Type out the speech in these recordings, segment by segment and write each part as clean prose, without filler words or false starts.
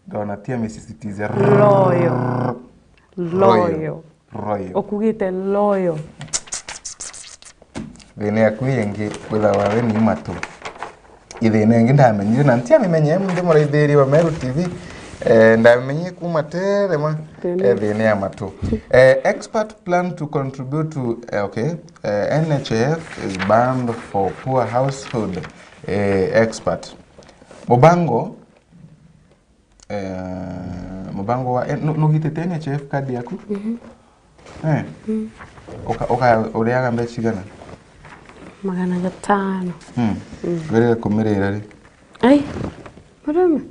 ndona tia misisitize loyo royo okugite loyo thine akuyengi kwitha wawe ni matu ithine ngi ndamenyire na ntia mimenye ndi muraithiri wa Meru TV ndamenye kuma tere ma thine ya matu expert plan to contribute to NHIF is banned for poor household expert mubango wa nugitete NHIF card yaku oka uriaga mbechi gana magana 5 gwere kumirira ri ai madame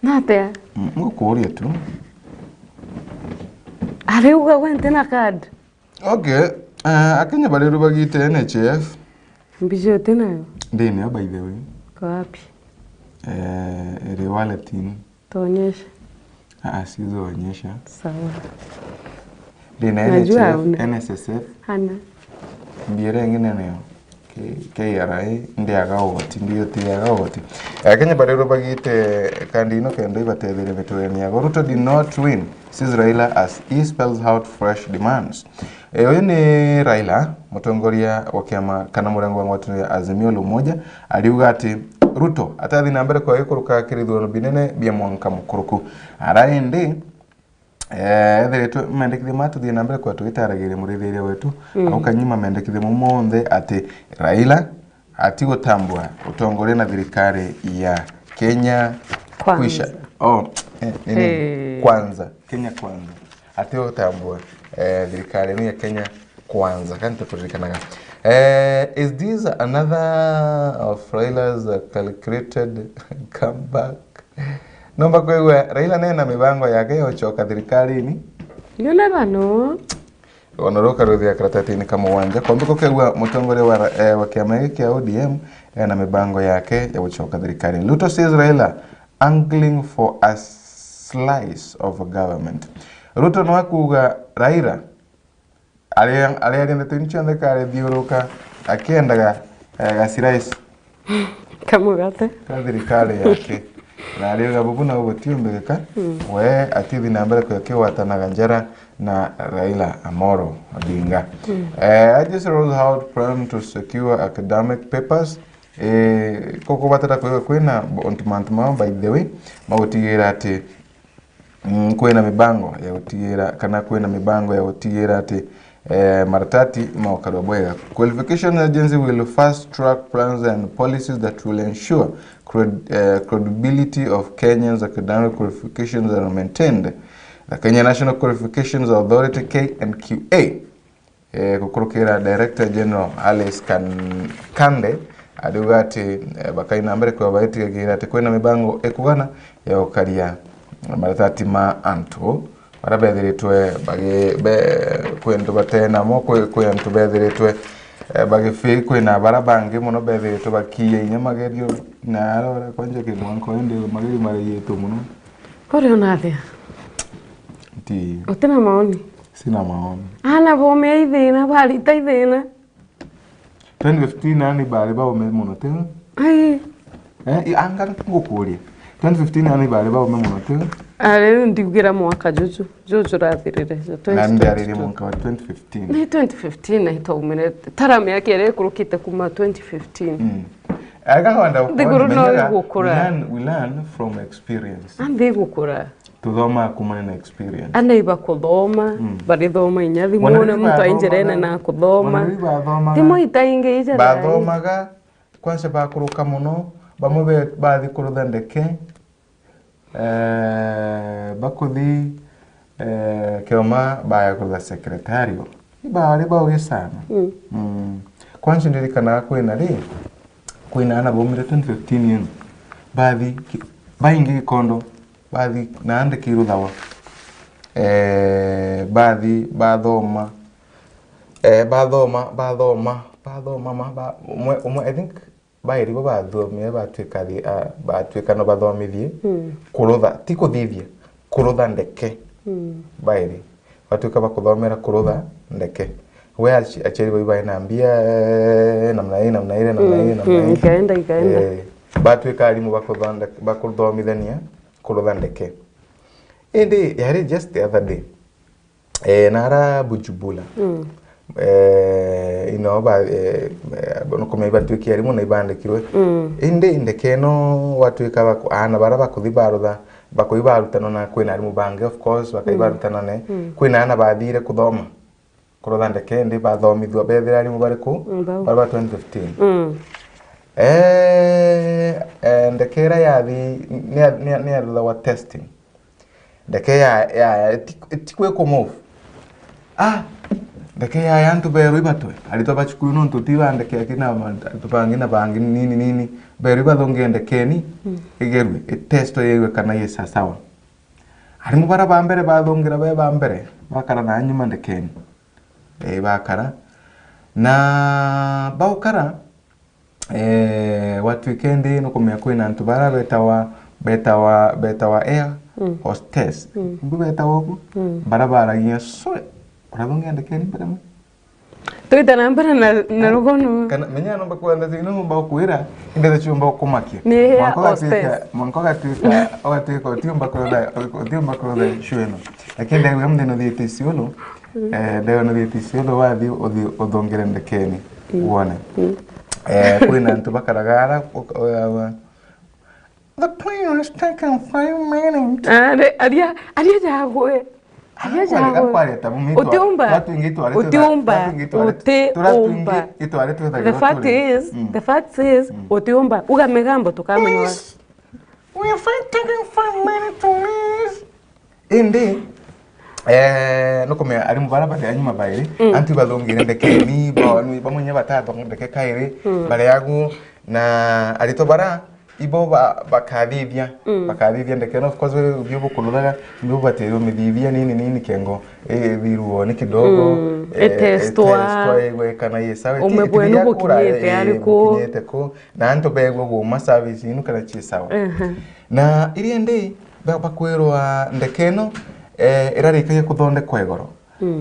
nate ngukuria tu ariuga wente na card okay akenya bari rubagite NHIF mbijo tenayo ndine by the way kwa wapi ere walletin tuonyeshe sizoonyesha sawa ndine NSSF hana mbire ngine nayo KRA ndiaga ogoti ndiyo tiaga ogoti akenya bari rubagite kandi ino kendo ibatethire mitweni ya Ruto did not win says Raila as he spells out fresh demands. Uyu ni Raila mutongoria wa kiama kana murango wa watu ya Azimio la Umoja aliuga ati Ruto atathi na mbere kwa ikuruka kirithuro binene bia mwanka mukuruku araindi thiretwe mendekithie matuthie na mbere kwa tugitaragire murithiire wetu ukanyima mendekithie mumonthe ati Raila ati gutambua utongoria na thirikari ya Kenya kwisha kwanza Kenya kwanza ati gutambua thirikari ya Kenya kwanza kanto turikanaga is this another of Raila's calculated comeback nomba kwewe Raila nena mibango yake yochoka thirikari-ini yule bano onoroka ruthia karatatini kama uwanja kwambiko kegwa mutongoria wa kiama hiki ya ODM na mibango yake ya guchoka thirikari. Ruto says Raila angling for a slice of government. Ruto no akuga Raila alienda tunchande kare diuruka akiendaga gasirais kamugate ka thirikari yake na aliga bubuna ugotiumbeka we atithi na mbere kwa kiwatanaga njara na Raila Amolo Odinga. I just rolled out plan to secure academic papers koko batata kwena ontmantma by the way magotigira ati kwena mibango ya utigira kana kwena mibango ya utigira ati maratati maokarwa bwega. Qualification agency will fast track plans and policies that will ensure credibility of Kenya's academic qualifications are maintained. The Kenya National Qualifications Authority KNQA kukurukira Director General Alice Kande aduga ati bakaina mbere kwa baiti gira ati kwena mibango ekugana ya okaria maratati ma antu barabethiritwe kwendu batena mo kwendu bethiritwe bagifi kwina barabangi muno bethiritwe bakiye inyamagerio na arora kwanje kindu anko ende mageri mariyetu muno kore onathia ti utena maoni sina maoni ana bome ithina bali taithina 2015 ani bali ba ome muno te anga ngukuria 2015 ani bali ba ome muno te ale ndigira mwaka jojo rathirire nandi arire mwaka wa 2015 ni 2015 na itaumire tarame yake ere kurukite kuma 2015 aga wanda ndiguru no gukura we learn from experience andi gukura tuthoma kumana na experience anaiba kuthoma bari thoma inyathi mune mtu ainjerene na kuthoma timo itainge ijara bathomaga kwanza bakuruka muno bamwe bathi kurutha ndeke bakuthi kioma baya kurutha secretario ibari bauge sana kwanza ndirikana kwina ri kwina ana bomire 2015 yenu bathi baingi kondo bathi naande kiruthawa bathi bathoma umwe I think bairi bo bathomire batwika no bathomithie kurutha ti kuthithia kurutha ndeke bairi batwika bakuthomera kurutha ndeke we acheri boy na mbia namna ile ikaenda batwika alimu bakuthomithania kurutha ndeke indi yari just the other day nara Bujubula inoba nukumeba tukiari muno ibandikirwe indi ndeke no watuika ana baraba kuthibarutha bakuibarutana na kwina ari mubange of course bakaibarutana ne kwina ana bathire kuthoma kurutha ndeke ndi bathomithwa bethira ari mubariku baraba 2015 ndekera yathi ni arutha wa testing ndeke ya tikwe ko move ndeke ya yantu beru ibatwe alito bachukuru no tutiba ndeke akina tupangina bangi nini beru bathonge ndeke ni igerwe testo yewe kana yesa sawa ari mubara bambere bathongira be bambere bakara na nyuma ndeke ni bakara na baukara watu weekendi no kumya kwina ntu bara betawa air hostess mbu betawa ku bara yeso urathonge ndeke ni bara Tuita nambara na rugono. Kana menya no bakwanda zino mba kuira inde chumba kumakia. Ni hostess. Mankoga tuika awateka tiumba kroda shueno. Lakini ndio mde no diete siolo. Ndio no diete siolo wathi odongere ndekeni. Uone. Kwina ntu bakaragara the plane is taking 5 minutes. Aria jagwe. The fact is, utiumba uga megambo tukamanywa. We are taking 5 minutes to miss. Indi nukomea ari mubaraba ya nyuma baire anti bathongire ndeke ni bamunya batatu ndeke kaire bare yagu na aritobara ibo bakathithia ndeke no of course we byo kululaga byo batero midithia nini kengo viruo ni kidogo testwa we kana yesawe umebwenu bukinyete ariko ko na anto begwo go service inu kana chisawa na iri ndi bakwirwa ndekeno irarikaye kuthondekwa igoro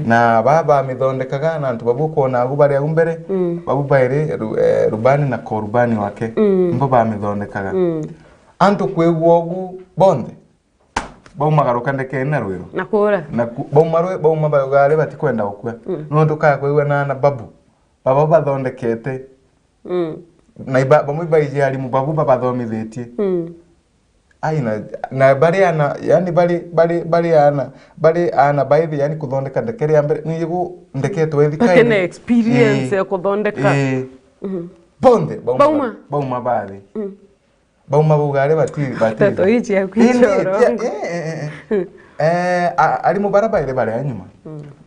na baba mithondekaga na antu babukuona agubari agumbere babubaire rubani na korubani wake mbo ba mithondekaga antu kwegwo ogu bonde baumagaruka ndeke na rwiro nakora na bauma bagare batikwenda okwa no nduka kwegwa na babu baba bathondekete na bamu baije ari mu babu baba thomithetie aina na bari ana yani bari ana baithi yani kuthondeka ndekere ambe ni yugo ndekete wethi kai kene experience ya kuthondeka bonde bauma bari bauma bugare bati tato ichi ya kwichoro ari mu baraba ile bari anyuma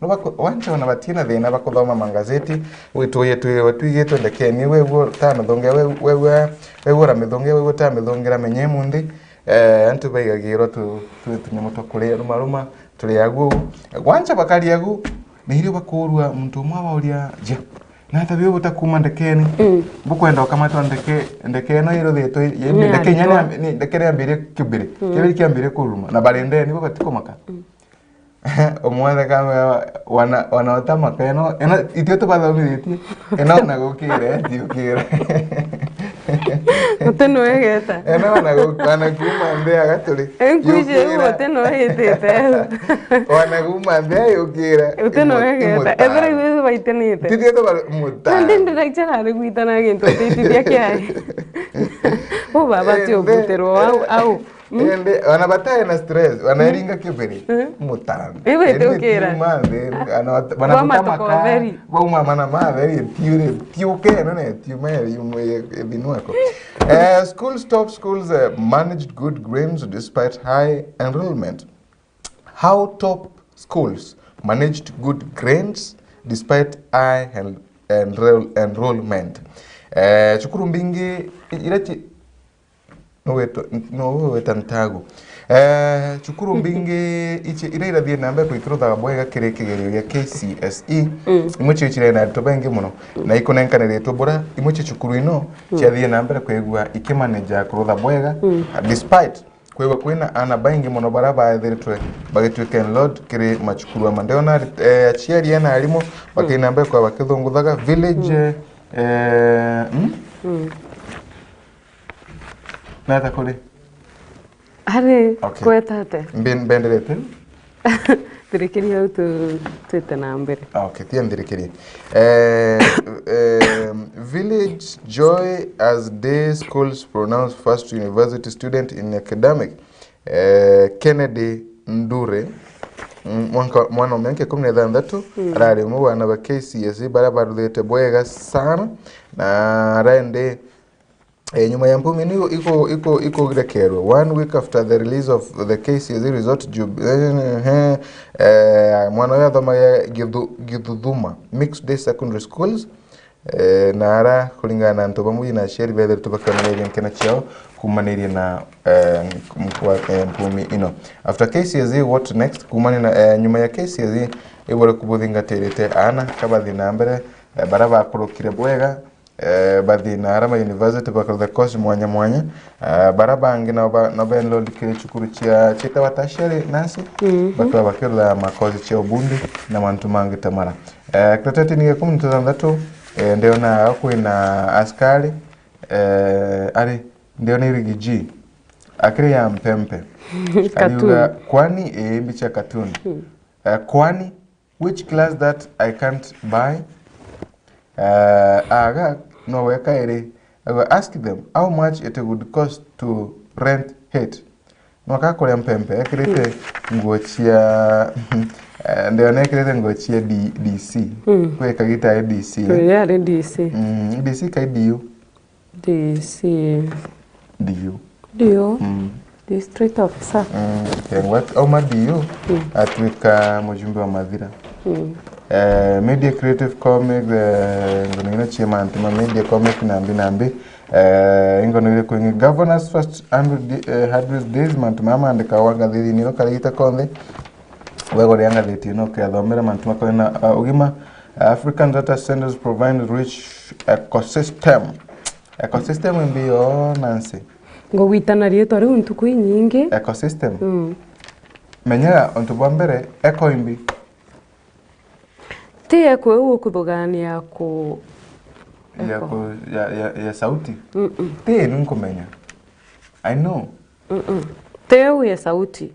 no bako wancha na batina thina bakuthoma mangazeti wituye tuigeto ndeke ni wewe tano thonge wewe ra mithonge wewe ta mithongera menye mundi antu baigagiro tunyamuto kuri rumaruma turi yagu wancha bakari yagu ni hiri bakurua mtu mwa uria je na tabio butakuma ndekeni bukwenda kama to ndeke no iro theto ndeke nyanya ni ndeke ambire kibire kibire kiambire kuruma na barende ni batiko maka omwanda kama wana makeno itio to bathomithetie na gukire tiukire Uteno egeta. Wana kuma mbea gaturi. Enkuje uteno egete. Wana kuma mbea yukira. Uteno egeta. Ebere iwe baitenite. Titi to muta. Ndinde ndakira gwitana gento titi yakai. O baba tio butero au. Ende wana bataye na stress, wana eringa kibiri. Mutana. Iwe tukira. Wana kutamaka. Bauma mana very tiuke no ne tiumeri binuako. Schools managed good grades despite high enrollment. How top schools managed good grades despite high enrollment. Chukuru mbingi irachi no wetantago. Chukuru mbingi ichi iraira thie nambe kwikirutha bwega kirekegerio ya KCSE imuchi chire na tobengi muno na ikonenkanire tobora imuchi chukuru ino chia thie nambe kwegwa ikimaneja kurutha bwega despite kwegwa kwina ana baingi muno baraba thiritwe bagitwike enrolled kiri machukuru amandeona achiari yana alimo bakinambe kwa bakithunguthaga village nata kule Hari kwetate. Benderete? Thirikiri au twite na mbere. Okay, tia thirikiri. Village joy as day schools pronounce first university student in academic. Kennedy Ndure mwana mwenke 16 arari mu bana ba KCSE barabarudete bwega sana na rende nyuma ya mpumi ni iko grekerwe 1 week after the release of the KCSE result mwana ya thoma ya Githuduma mixed day secondary schools nara kulingana na ntoba muyi na sheri bele tubakanira nkena chao kumaniria na mpumi ino after KCSE what next kumani na nyuma ya KCSE ibore kubuthinga terete ana kabathi na mbere baraba kurukire bwega bathi na arama university bakal the course mwanya barabangi na benlo dikire chukuru chia chita watashari nasi bakala bakirla makozi chia ubundi na mantu mangi tamara kratati ni 13 ndio na kwina askari ari ndio ni rigiji akire ya mpempe aliuga kwani bicha cartoon kwani which class that I can't buy aga no weka ere I will ask them how much it would cost to rent it no kakole mpempe akirete ngochia ndio nekirete ngochia DC kwe kagita DC yeah DC DC kai DU DU district officer what oma DU atwika mujumbe wa madhira media creative comic ngono chema media comic nambi ngono ile kwenye governors first 100 days mama andika waga thiri niro kalita konde wego rianga thiti no ke thomera mantuma kona ugima African data centers provide rich ecosystem mbio nansi ngo witana rieto ri untuku nyingi ecosystem menya ontubo mbere eco imbi tia kwa kuthugania ku ya sauti tia nkumenya I know tia ya sauti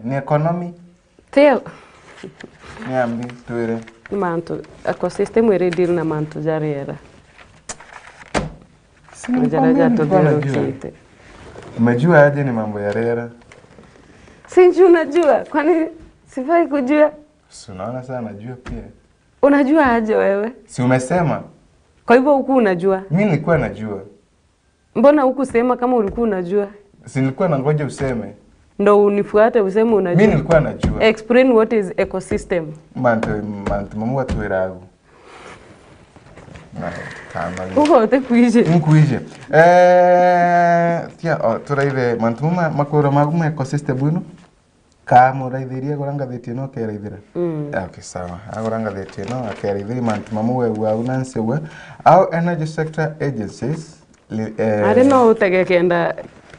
ni economy tia niambi tuire manto ecosystem ere deal na manto jarera Jaraja todero kite. Umejua aje ni mambo ya rera? Sinji unajua, kwani sifai kujua? Si unaona sana najua pia. Unajua aje wewe? Si umesema? Kwa hivyo huku unajua? Mimi nilikuwa najua. Mbona huku sema kama ulikuwa unajua? Si nilikuwa nangoja useme. Ndo unifuate useme unajua. Mimi nilikuwa najua. Explain what is ecosystem. Manto mamu watuiragu. Uko te kuije. Nkuije. Tia turaire mantuma makoro magume ecosystem buno. Kama uraithiria goranga thiti no keraithira. Okay sawa. Agoranga thiti no akeraithiri mantuma muwe wa unanse we. Au energy sector agencies are no utege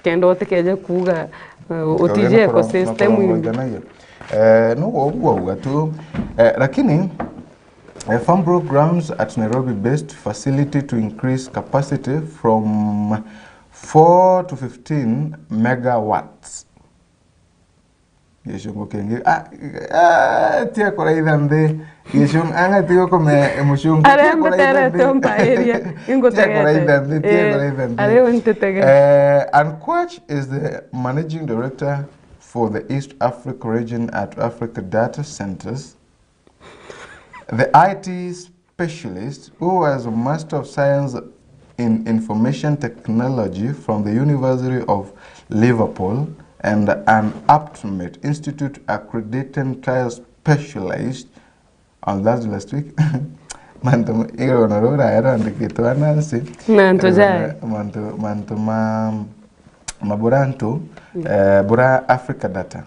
kenda utekeje kuga utije ecosystem wingi. No ogwa tu lakini farm grounds at Nairobi-based facility to increase capacity from 4 to 15 megawatts. Yeshungu kengi tia kora idambe yeshung anga tiyo kome mushungu are mbetere tompa area ingo tegete are wonte tege and Quach is the managing director for the East Africa region at Africa Data Centers. The IT specialist who was a Master of Science in Information Technology from the University of Liverpool and an Optimate Institute accredited trial specialist on last week. Manto iro na rora era ndikitwa nasi. Manto jai. Manto maburanto bura Africa Data.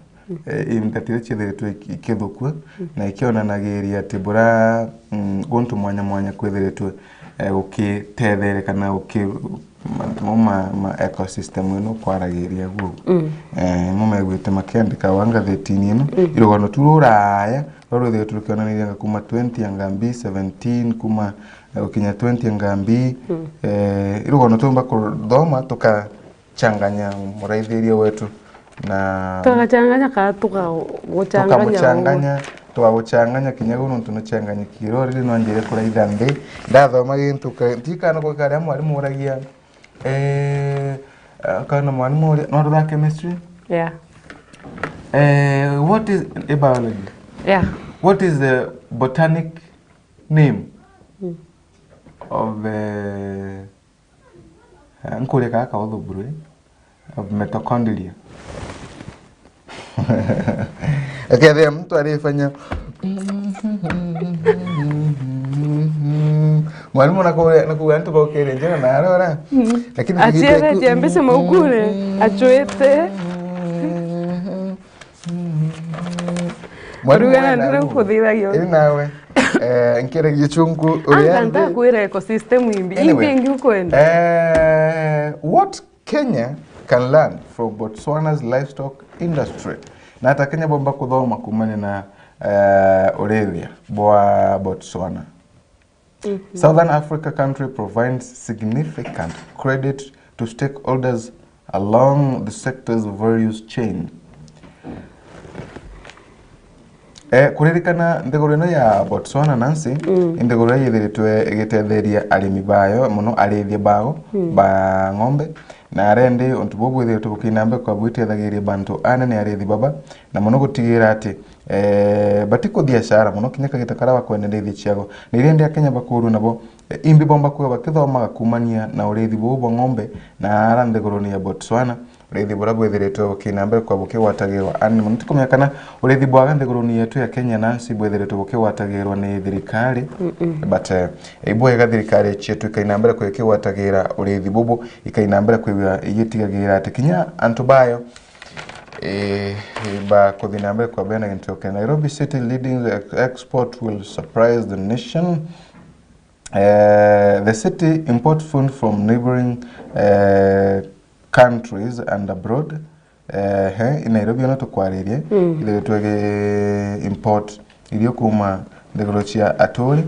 Imtatire chedere tu ikethukwa na ikiona nageria tibura gontu mwanya kwethere tu ukithethere kana ma ecosystem ino kwaragiria gu mumegwite makendika wanga thetini ino irogono tururaya roro the tukiona kuma 20 angambi 17 kuma ukinya 20 angambi irogono tumba kuthoma tuka changanya muraithiria wetu na tukachanganya tukaguchanganya kinyago nuntu nuchanganya kirori rino njire kuraitha ndi ndathoma gintu tikana ko kare mwarimu uragia kana mwarimu no ru chemistry what is biology what is the botanic name of nkule kaka odhubru of mitochondria. Okay, there mtu aliyefanya mwalimu nakuwa ntu bakere njana na arora lakini atiere tiambese maukure achoete Marugana ndira kuthirayo nawe nkere gichungu urianda kuira ecosystem imbi ingi ukwenda what Kenya can learn from Botswana's livestock industry. Na hata Kenya bomba kuthoma kumane na urethia bwa Botswana. Southern Africa country provides significant credit to stakeholders along the sector's various chain. Kuririkana ndegoro ino ya Botswana Nancy ndegoro yithiritwe igitetheria arimi bayo muno arithia bago ba ng'ombe na rende ontu bobo ithiritwe gukinambe kwa gwitethagiriria bantu anene arithi baba na muno gutigira ati batiko biashara muno kinyaka gitakara bakwendereithia ciago ni rende Kenya bakuru nabo imbi bomba kwa bakithomaga kumania na urithi bobo ng'ombe na ara ndegoro ni ya Botswana urithi bora bwethiritwe gukinambe kwa bukiwatagirwa ani muno tikumyakana urithi bwaga ndegoro ni yetu ya Kenya Nancy bwethiritwe bukiwatagirwa ni thirikari but ibwe ga thirikari cietu ikainambere kwa ikiwatagira urithi bobo ikainambere kwa igitigagira ati kinya antu bayo ba kudinambere kwa bena gintoke Nairobi city leading export will surprise the nation. The city import food from neighboring countries and abroad. In Nairobi no tukwaririe ile twege import ilio kuma ndegorochia atoli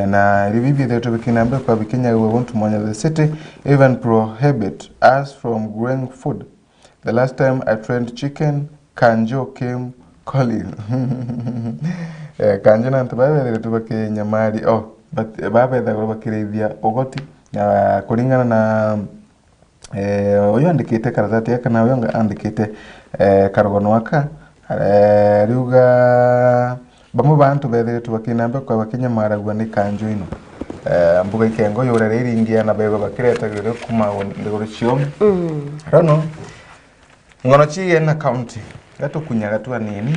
na ribibi the bikinambere kwa Kenya we want to manage the city even prohibit us from growing food. The last time I trained chicken, Kanjo came calling. Kanjo na ntababe ile tubake nyamari but baba ida bakirithia ogoti kulingana na oyo andikite karatati yake na oyo andikite karogono aka riuga bamwe bantu bethere tubakinambe kwa Kenya maragwa ni Kanjo ino mbuga ikengo yore riringia na bego bakiretagire kuma ndegoro chiom rono ngono chi na county gato kunyaga tu nini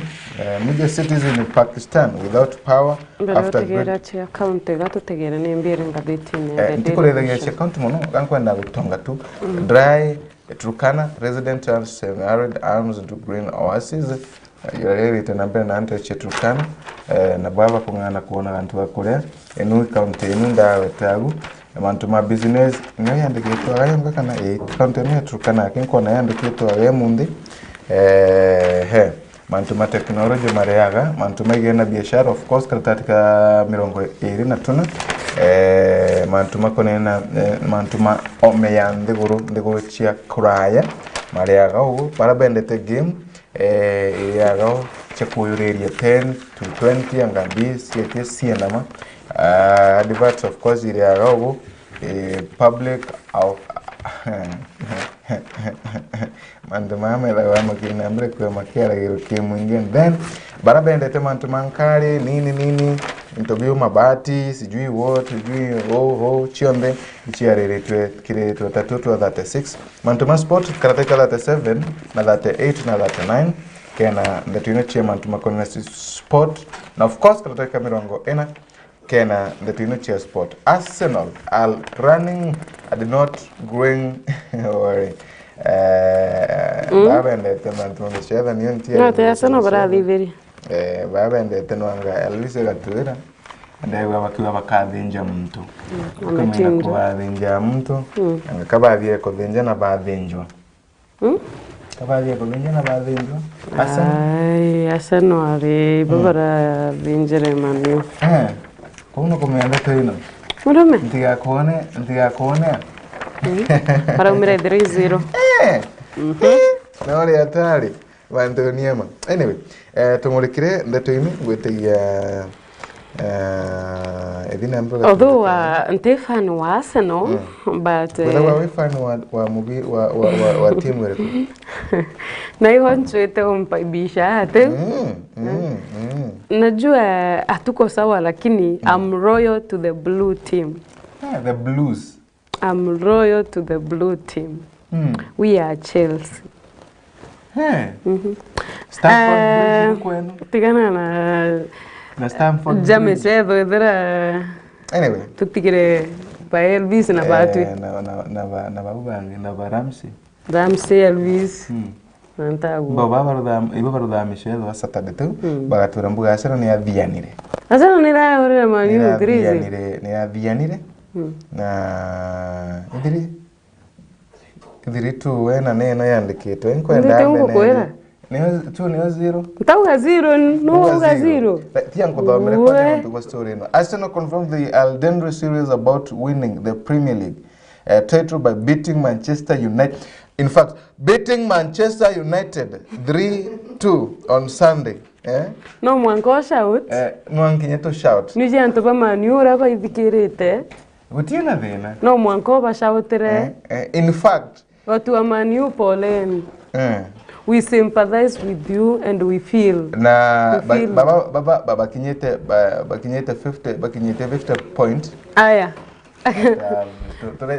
major cities in Pakistan without power after tegera chi county gato tegera ne mbere ngabiti ne ndikorethagia chi county muno gankwenda gutonga tu dry Turkana resident and semi-arid arms into green oasis yore tena mbere na ante chi Turkana na baba kungana kuona bantu bakorea enu county enu ndawe tagu abantu ma business ngaye yandikitwa gayonga kana county ne Turkana kinkona yandikitwa yemundi mantu ma technology mareaga mantu maigena biashara of course katika mirongo 23 mantu makonena mantu ma omeyande ndegoro chia kuraya mareaga ugu parabendete game yaga chekuyureria 10 to 20 angambi siete sienama adverts of course yaga ugu public of mantu mame la wa makina ambre kwa makiara gero kimwingine then barabende te mantu mankari nini interview mabati sijui what sijui chionde chiareretwe kireretwe 36 mantu ma sport karateka 37 na 38 na 39 kena ndetune chia mantu makona sport na of course karateka mirongo ena kena ndetune chia sport Arsenal are running and not growing worry baba ndete mantu msheda ni ntia no te asana baradi veri baba ndete nwanga Elise Gatwira ndaye bakiwa bakathinja mtu kumenya kubathinja mtu ngakabathie kuthinja na bathinjwa kabathie kuthinja na bathinjwa asana ari babara thinjere manu kuno kumenda tena murume ndiga kuone para umire 3-0 Naori hatari. Bantu niema. Anyway, tumurikire ndeto-ini gwitigia edina mboga. Although nte fan wa Arsenal, but wewe fan wa timu yako. Na iho nchwete umpaibisha ate. Najua hatuko sawa lakini I'm royal to the blue team. The Blues. I'm royal to the blue team. We are Chelsea. Stamford Bridge kwenu. Tigana na Stamford James edhera. Anyway, tutigire ba Elvis na batu. Na babubange na Ramsey Elvis. Nantago. Baba Michelle wa Saturday tu bagatura mbuga Arsenal ni athianire. Arsenal ni ra Man U 3. Ni athianire. Na idiri tu wena neno yandikitwe nkwenda mbere. Ni zero. Tauga zero no zero. Tianko domere kwa ndio story no. Arsenal confirmed the Aldenry series about winning the Premier League title by beating Manchester United. In fact, beating Manchester United 3-2 on Sunday. No mwanko shout. Mwankinyeto shout. Nije antoba Man U ra baithikirite. Butina thina. No mwanko ba shoutere. In fact, watu wa Man U poleni. We sympathize with you and we feel. Na baba kinyete 50 point. Aya.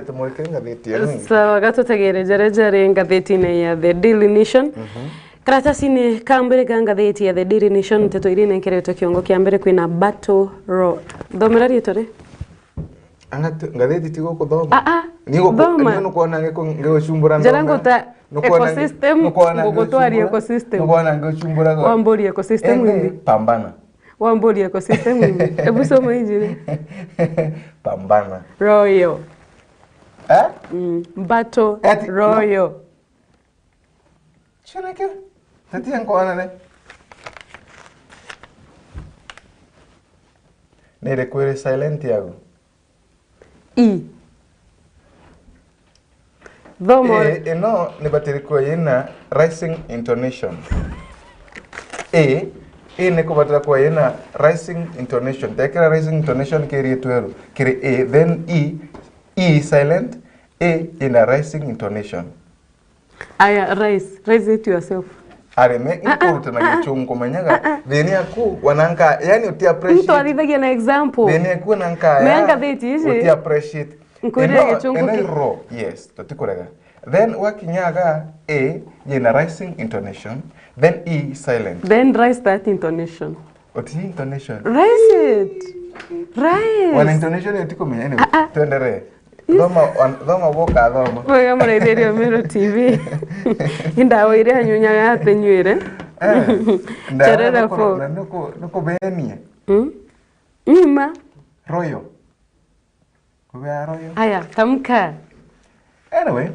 Tumurikire ngatheti ya nini? Sawa gatutegereje ngatheti-ini ya The Daily Nation. Karatasi-ini ka mbere ka ngatheti ya The Daily Nation nteto iri nenkeretwo kiongo kia mbere kwina Battle Road. Thomera ritore. Ngatheti tigo kuthoma. Nigo kuona ngeko chumbura ndo. Jarango ta ecosystem ngogotwari ecosystem. Ngona ngeko chumbura. Wambori ecosystem wimbi. Pambana. Wambori ecosystem wimbi. Ebu soma injili. Pambana. Royal. Battle Royal. Chineke. Tati ankoana ne. Nere kwere silent yago. Domo. No, ne bateriko yena rising intonation. Ne ko bateriko yena rising intonation. Tekera rising intonation kiri tuero. Kiri A, then E silent, A in a rising intonation. Aya, raise it yourself. Are me nkuruta na gichungo manyaga. Theni aku wananka, yani uti appreciate. Mtu alidhagia na example. Theni aku nanka. Meanga theti hizi. Uti appreciate. Nkuria gichungo. Ro, yes, totikorega. Then wakinyaga A in a rising intonation, then E silent. Then rise that intonation. Oti intonation. Rise it. Rise. One intonation yotiko menya anyway. Tuendere. Doma boka doma. Oya muraithĩrio Meru TV. Indawa ire anyunya yate nywire. Cherera fo. Nuko benia. Ima. Royo. Kubea royo. Aya, tamka. Anyway,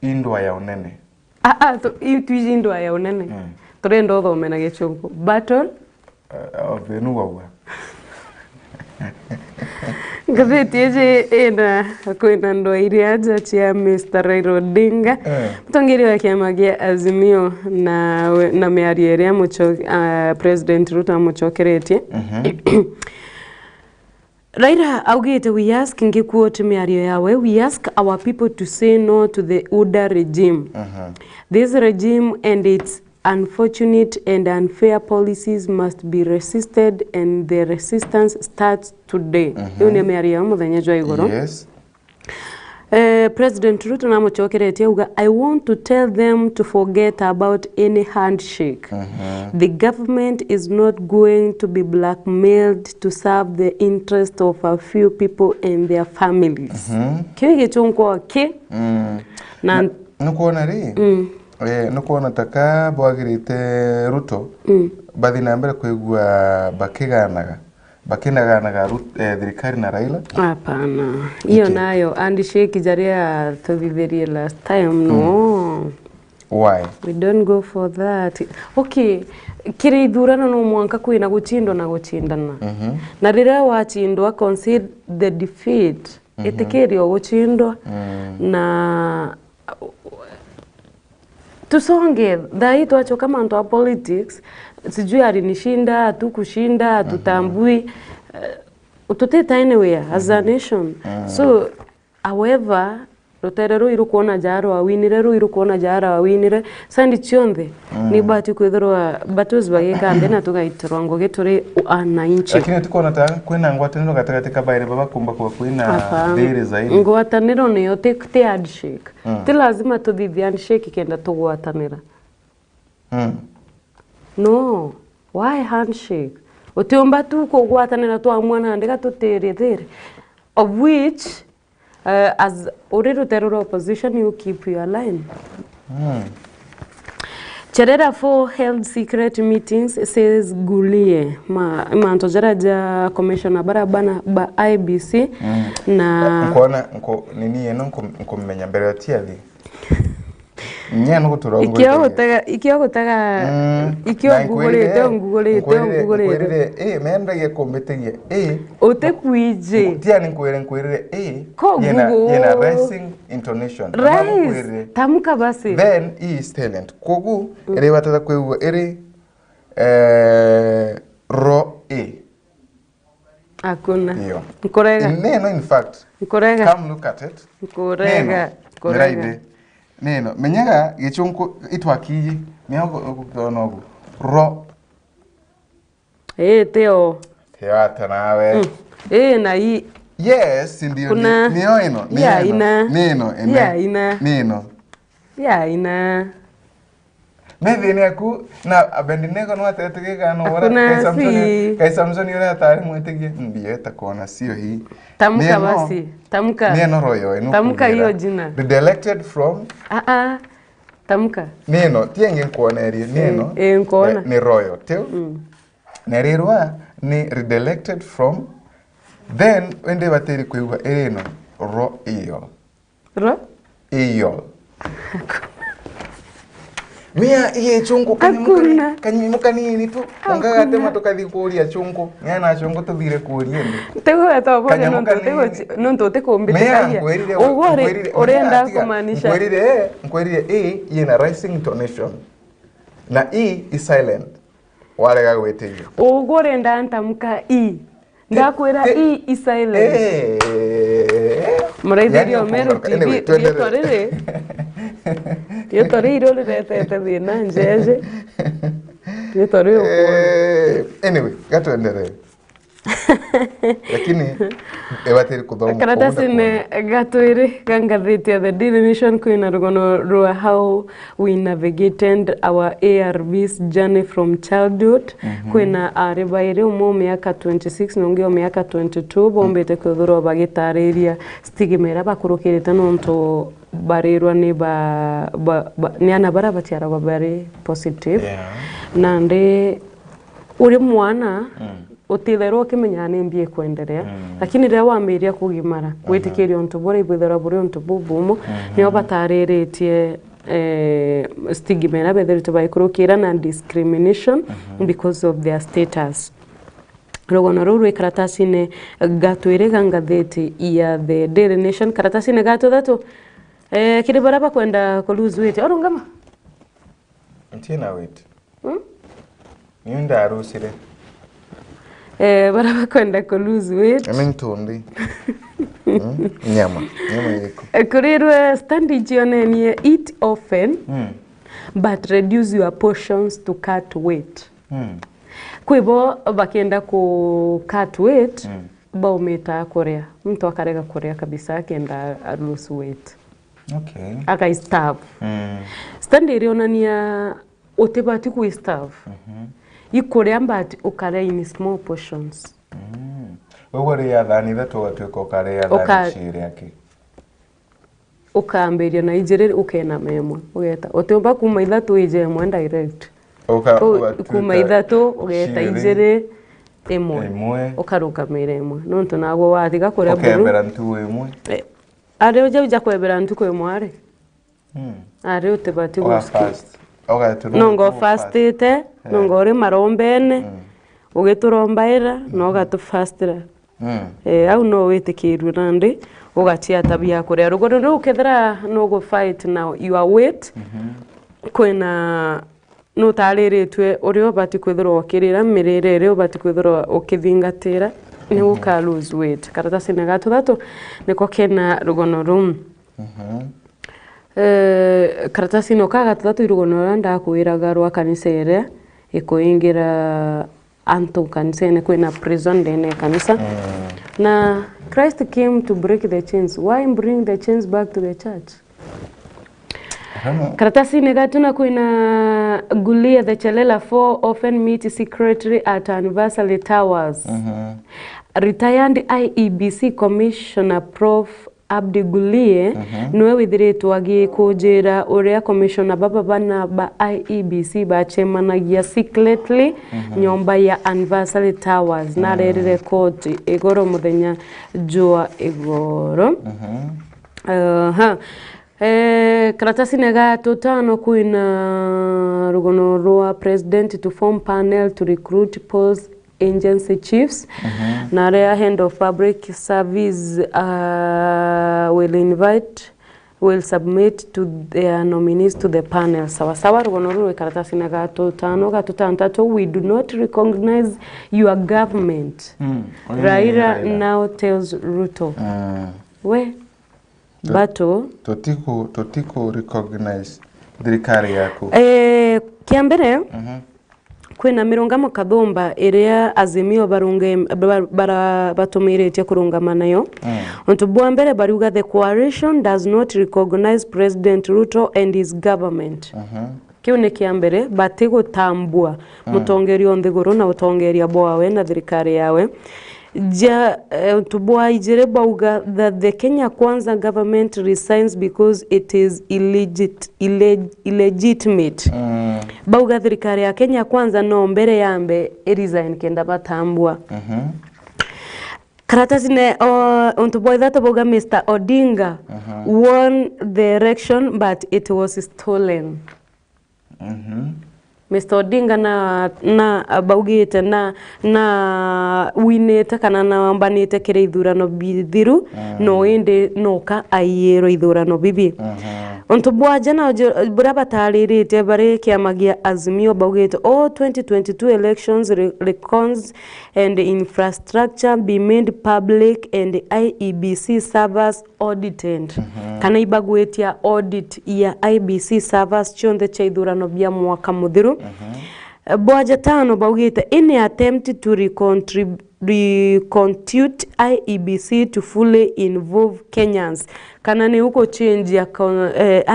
indwa ya unene. Tuiji indwa ya unene. Turenda uthome na gichungu. Battle of the Nuwa. Ngatheti eje ena kwina ndwa iria aja Mr. Raila Odinga mutongeri wa kiama gia Azimio na miario iria President Ruto amucokeretie. Raila augite, we ask ngikuote miario yawe, we ask our people to say no to the UDA regime. This regime and its unfortunate and unfair policies must be resisted, and the resistance starts today. Yune miario muthenya jwa igoro. Yes. President Ruto namucokeretie uga, I want to tell them to forget about any handshake. The government is not going to be blackmailed to serve the interest of a few people and their families. Kiwe gichunko ki? Na nukuona ri? Nukuona taka bwagirite Ruto bathi na mbere kwigua bakinaganaga thirikari na Raila. Hapana. Hiyo nayo handshake jaria tuviverie last time no. Why? We don't go for that. Okay, kiri ithurano no mwanka kwina guchindwa na guchindana. Na rira wachindwa concede the defeat. Itikirio guchindwa na tusonge dhai tuachoka manto wa politics sijui alinishinda hatukushinda hatutambui utoteta anywhere as a nation so however roterero iru kuona jaro awinire ru iru kuona jaro awinire sandi chionde ni bati kwethirwa batos bageka ndena tugaitwa ngo getore ana inchi lakini tukona ta kwena ngwataniro gatagate kabaire baba kumba kwa kwina dere zaidi ngwataniro ni yote te handshake ti lazima tuthithia handshake kenda tugwatanira no why handshake utiomba tu kugwatanira twa mwana ndega tutere of which as already terror opposition you keep your line Cherera for held secret meetings says Gulie mantojera ja commissioner barabana ba IBC na nkona nini yeno nkomenya mbere ya tiathi nyano kuturongo ikyo ngugulete menda ye kombetegie ote kuije tiani nkwirire yena rising intonation tamuka basi then is talent kogu ere batata kwewa ere ro akuna nkorega neno in fact nkorega come look at it nkorega neno menyaga gichunku itwakiye miago kunogo ro teo hata nawe na hii yes ndio nio ino ina methini aku na abendinego no atetegeka no wara kai Samson yura atari mwetigie mbie takona sio hii tamka basi tamka neno royo ino tamka hiyo jina the elected from tamka neno tienge nkuonerie neno nkuona ni royo teo nerirwa ni redirected from then wende bateri kwewa ereno ro iyo mia iye chungu kanyimuka ni tu ongaga tema tukathi kuria chungu ngana chungu tuthire kuria ndi tego etobo nonto te kombitaria ugore orenda kumanisha nkwirire yena rising intonation na is silent warega gwetegia ugore ndantamka ndakwira is silent muraithirio Meru TV Yotore irole tete thina njeje. Yotore anyway, gatuendelee. Lakini ebateri kuthoma. Karatasi ne gatuire gangathiti ya the Daily Nation kwina rugono rwa how we navigated our ARVs journey from childhood kwina arebaire umo miaka 26 nongeo miaka 22 bombete kuthuro bagitariria stigmera bakurukirite nonto barirwa ni ni ana bara batiara babare positive nande uri mwana utithero kimenya ni mbie kuendelea lakini ria wamiria kugimara witikiria onto bore ibithera bore onto bubumo ni batariretie stigma betherito baikurukira na discrimination because of their status rogono ruru karatasi ne gatwire gangatheti ya the Daily Nation karatasi ne gato dato kiri baraba kwenda ko lose weight orungama ntina weight niunda arusire baraba kwenda ko lose weight amintundi nyama yiko kurirwe standi jione eat often but reduce your portions to cut weight kwibo bakenda ku cut weight baumeta korea mtu akarega korea kabisa akenda lose weight okay akaistarve standi irionania utebati ku starve ikorea but ukare in small portions wewe ya dhani that watweko kare ya dhani shiri yake ukaamberia na ijere ukena memwe ugeta utemba kuma ithatu ije mwe direct kuma ithatu ugeta ijere emwe ukaruka mere emwe nonto nago wathiga kuria buru ukebera ntu emwe ari uja kwebera ntu kwemwe ari ari utebati go nongo fastite nongo ri marombene ugiturombaira no gatufastira au no witikiru nandi ugatia tabia kuria rugono ru kethera no go fight now your weight kwena no tariritwe urio bati kwithirwo kirira mirire bati kwithirwo ukithingatira ni uka lose weight. Karatasi na gatatu niko kena rugono rum. Karatasi no ka gatatu rugono randa kuiraga rwa kanisa ire ikuingira anto kanisa ene kwena prison dene kanisa. Na Christ came to break the chains. Why bring the chains back to the church? Karatasi negatuna kuina Gulia the Chalela 4 often meet secretly at Anniversary Towers. Retired IEBC Commissioner Prof. Abdi Gulie nwe withiritwo agikujira uria commissioner baba bana ba IEBC bachemanagia secretly nyomba ya Anniversary Towers na rerire court igoro muthenya jua igoro. Karatasi nega totano kuina rugono rwa president to form panel to recruit post agency chiefs. Na rea head of public service will submit to their nominees to the panel. Sawa rugono rwa karatasi nega totano gatutantatu. We do not recognize your government. Raila now tells Ruto. We bato totiko recognize thirikari yako kiambere kwena mirungamo kathomba iria Azimio batumiretie kurungama nayo onto bwa mbere bariuga the coalition does not recognize President Ruto and his government. Kiu ni kiambere batigutambua mutongerio nthiguru na utongeria bwawe na thirikari yawe. Tubwa ijere bauga that the Kenya Kwanza government resigns because it is illegitimate. Bauga thirikari ya Kenya Kwanza no mbere yambe resign kenda batambua. Karatasi ne ontubwa that bauga Mr. Odinga won the election but it was stolen. Mr. Odinga na baugite na winete kana na mbanite kire ithurano bithiru no inde noka ayero ithurano bibi. Onto bwaje na bura bataririte bare kiamagia Azimio baugite all 2022 elections records and infrastructure be made public and IEBC servers audited. Kana ibagwetia audit ya IEBC servers chonde cha ithurano bya mwaka muthiru. Bwaje tano baugite in attempt to reconstitute IEBC to fully involve Kenyans. Kana ni uko change ya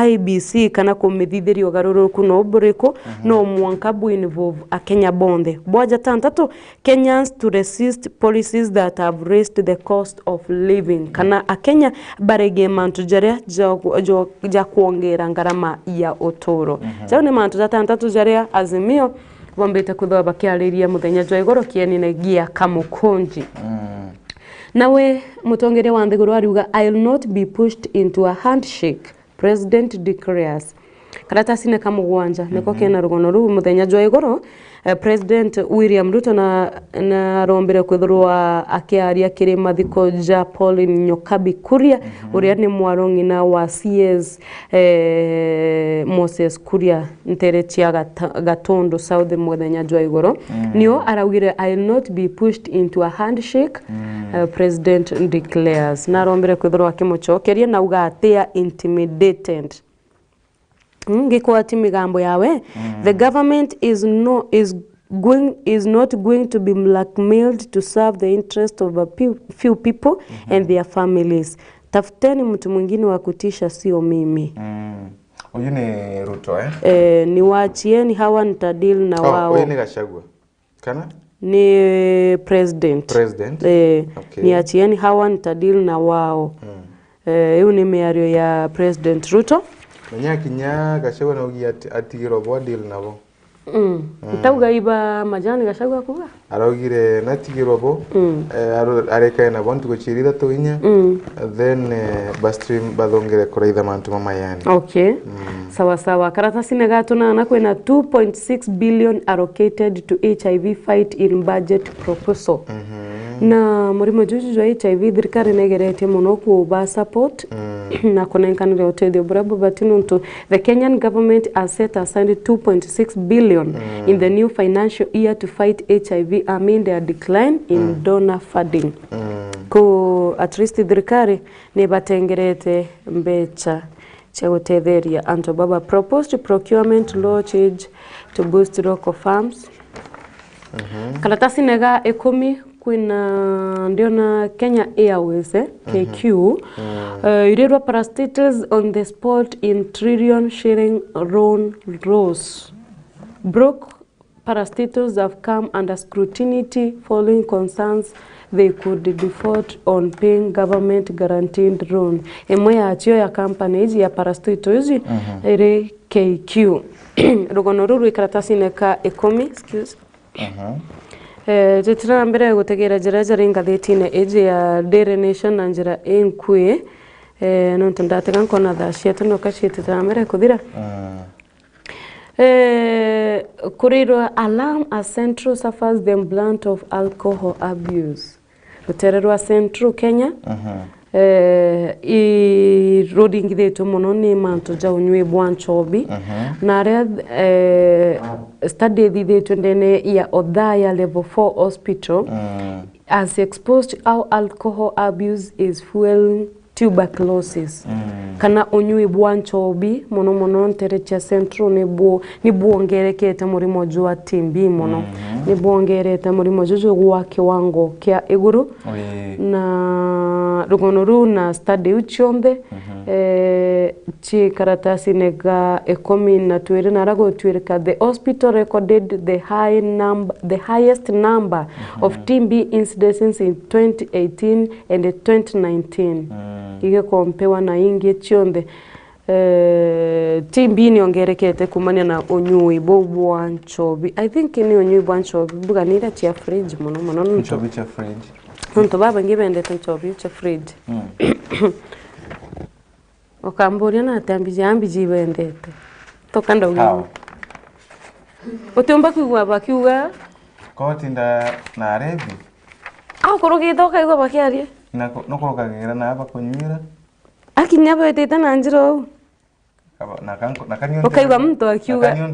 IEBC kana kumithithirio garuruku no buriko no mwankabu involve a Kenya bonde. Bwaje tantatu Kenyans to resist policies that have raised the cost of living. Kana a Kenya barege mantu jaria ja kuongera ngarama ya otoro. Jao ni mantu tantatu jaria Azimio bombete kuthoba kiariria muthenya jwa igoro kienine gia kamukonji. Nawe mutongere wa nthiguru ariuga I'll not be pushed into a handshake, President declares. Karatasi ne kamugwanja niko kena rugono ru muthenya jwa igoro President William Ruto na rombere kwithurwa akiaria kiri mathiko ja Pauline Nyokabi Kuria uria ni mwarongina wa CS Moses Kuria nteretia gatondo South muthenya jwa igoro nio araugire I'll not be pushed into a handshake, President declares. Na rombere kwithurwa kimuchokeria na uga atia intimidated. Ngikwati migambo yawe the government is not going to be blackmailed to serve the interest of a few people and their families. Tafuteni mtu mwingine wa kutisha sio mimi. Huyu ni Ruto ni waachieni hawa nitadil na wao. Huyu ni Gachagua. Kana? Ni president. Okay. Ni achieni hawa nitadil na wao. Hiyo ni miario ya President Ruto. Menya kinya Gachagua na ugi atigiro bo deal nabo. Utauga iba majani Gachagua kuga. Arogire natigiro bo. Areka na bontu ko chirida to inya. Then bastream badongere koraitha mantu mama yani. Okay. Sawa. Karatasi negatuna na kwena 2.6 billion allocated to HIV fight in budget proposal. na murimo juju jwa HIV thirikari negeretie muno kuba support na kunenkanire uteithio burabo batinuntu the Kenyan government has set aside 2.6 billion in the new financial year to fight HIV amid a decline in donor funding. Ko at least thirikari ne batengerete mbecha cha gutetheria anto baba proposed procurement law change to boost local farms. Karatasi nega 10 kuna ndio na Kenya Airways KQ irirwa parastatals on the spot in trillion sharing loan loss. Broke parastatals have come under scrutiny following concerns they could default on paying government guaranteed loan. Emwe ya achio ya companies ya parastatals ire KQ. Rugono ruru ikaratasi neka 10 excuse. Titira mbere gutegera jaraja ringathitine eje ya Daily Nation na njira enkwe no ntandate kankona thashia tuno kashitira mbere kuthira kuriro alarm as Central suffers the brunt of alcohol abuse. Rutererwa Central Kenya I roading thetu muno ni manto ja unywe bwanchobi na area study thetu ndene ya Odhaya level 4 hospital as exposed how alcohol abuse is fueling tuberculosis. Kana unywe bwanchobi muno nterecha Central ni buongerekete murimo jwa timbi muno ni buongerete murimo juju gwa kiwango kia iguru na rugonoru na study uchombe chi karatasi nega 12 na rago twirika the hospital recorded the highest number of TB incidences in 2018 and 2019 ige kompewa na ingi chionde TB ni ongerekete kumania na unyui bwanchobi. I think ni unyui bwanchobi buganira chia fridge muno nchobi cha fridge nto baba ngibende nchobi cha fridge okamboria na tambi jibendete tokanda uyu otomba kuigwa bakiuga kotinda na rebi kurugi toka igwa bakiarie no kurukagira na aba kunyira akinya beteta na njiro na kanyo okaigwa mtu akiuga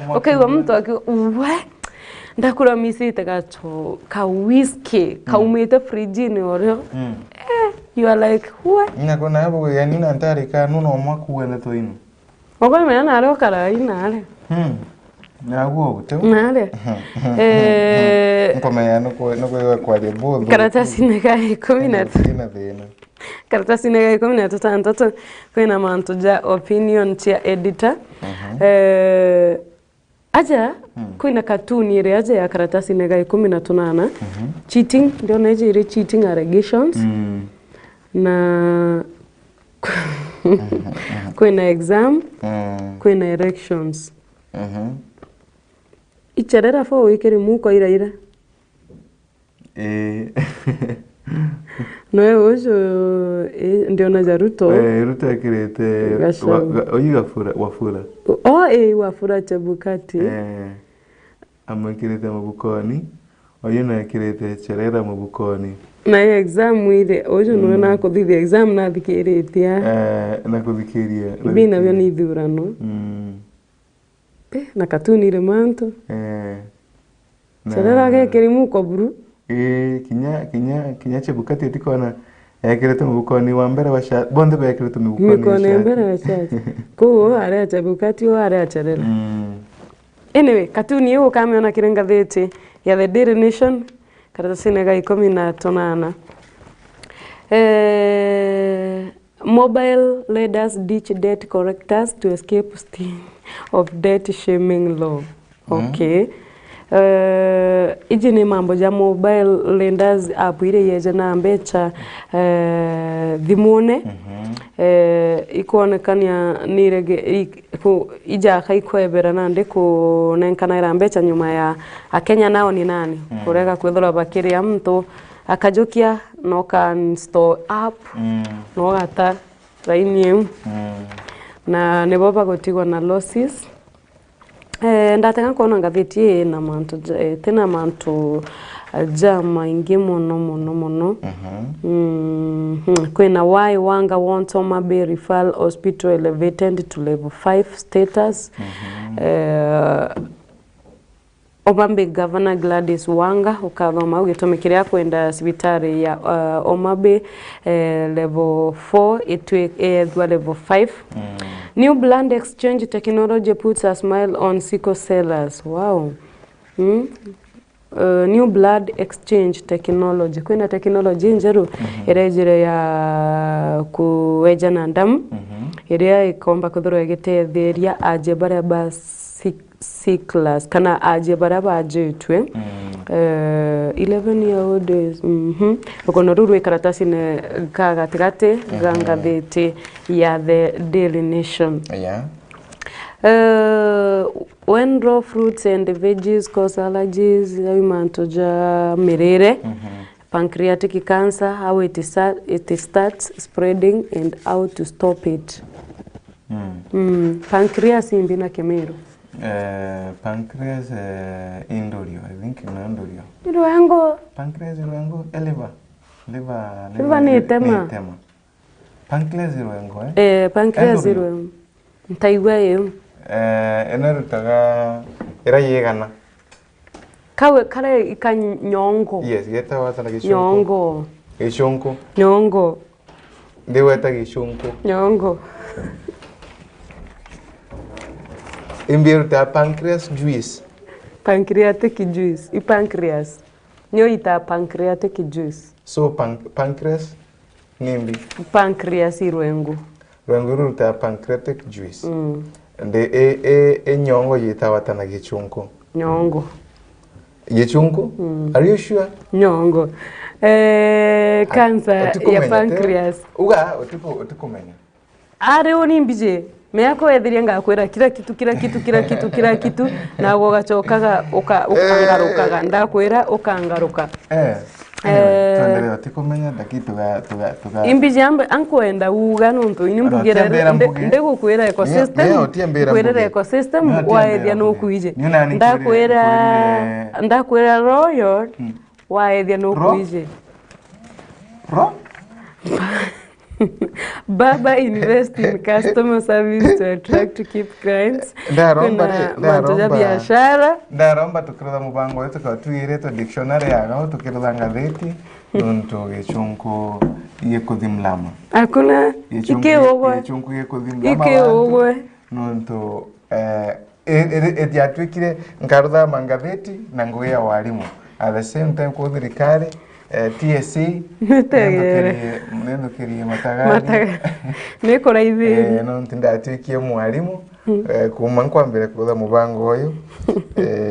okaigwa mtu akiuga we ndakura misite gacho ka whiskey ka umete fridge ni oryo you are like what ngako na yabo ya nina ntari ka nuno mwakuwele to ino ogwe mena naro kara inale naguo gute nale nkoma no kwa debo karatasi nega 13 karatasi nega 13 kwena manto ja opinion chia editor aja kwina cartoon ire aja ya karatasi nega 18 cheating ndio naje ire cheating allegations na kwina exam kwina elections icharera fo ikere muko ira no ojo ndio na Ruto Ruto kirete oyiga wafura wafura Chebukati amakirete mabukoni oyina kirete cherera mabukoni na exam ile ojo no na kuthithia exam na thikiritia na kuthikiria bina byo ni thurano na katuni ile manto cherera ke kirimu ko buru kinya Chebukati etikona yakirete mubukoni wa mbere washa bonde yakirete mubukoni mbere washa ko are Chebukati o are cherera anyway katuni yo kamiona kirenga thete ya the Daily Nation karatasi nega 18 mobile leaders ditch debt collectors to escape sting of debt shaming law. Okay. Iji ni mambo ja mobile lenders apwire yeje na mbecha thimune ikuonekania nirege ija kaikwebera nande ku nenkana ira mbecha nyuma ya Kenya nao ni nani kurega kwethora bakiria mtu akajokia no can store app no gata raini na neboba gotigwa na losses ndataka kuona ngathiti na mantu tena mantu aja maingi mono. Kwena why Wanga wants Homa Bay Referral Hospital elevated to level 5 status. Homa Bay Governor Gladys Wanga ukathoma ugitumikira kwenda cibitari ya Homa Bay level 4 itwe level 5. New blood exchange technology puts a smile on sickle sellers. Wow. New blood exchange technology. Kwina technology njeru irejire ya kuweja na ndamu. Iria ikomba kuthurwa igitetheria aje baria ba sickles kana aje baria bajitwe 11 year old days. Ukono ruru karatasi ne gagatigate gangathete ya the Daily Nation. Yeah. When raw fruits and veggies cause allergies, mantoja mirere, pancreatic cancer, how it starts spreading and how to stop it. Pancreas imbina Kemeru. Pancreas indorio, I think indorio. Iruango. Pancreas iruango, liver ni tema. Pancreas iruango, Pancreas iruango. Ntaiwe enarutaga irayegana. Kawe kare ikanyongo. Yes, geta watana gishonko. Nyongo. Gishonko. Nyongo. Ndeweta gishonko. Nyongo. Imbiruta pancreas juice. Pancreatic juice. Pancreas. Nyo ita pancreatic juice. So pancreas nimbi. Pancreas iruengu. Ranguru ta pancreatic juice. Nde nyongo yita watana gichunko. Nyongo. Gichunko? Are you sure? Nyongo. Cancer ya pancreas. Uga otukumenya. Are oni mbije. Meako ethiria ngakwira kila kitu na gogacokaga ukangarukaga ndakwira ukangaruka. Tuendelea tikumenya tuga imbijambe ankwenda uga nuntu inimbugera ndigukwira ecosystem kwira ecosystem waethia no kuije ndakwira royal waethia no kuije Baba invest in customer service to attract to keep clients. Ndaromba biashara. Ndaromba tukirutha mubango wetu kwa tuireto dictionary yaga tukirutha ngatheti nuntu gichunku yekuthimlama. Akuna ikeogwe. Gichunku yekuthimlama. Nuntu ediatwikire nkarutha mangatheti na ngugi ya walimu. At the same time kwa thirikari TSC nendukiriye matagari nekora ithi no ndatikie mwalimu kuma nkwambire kutha mubango uyu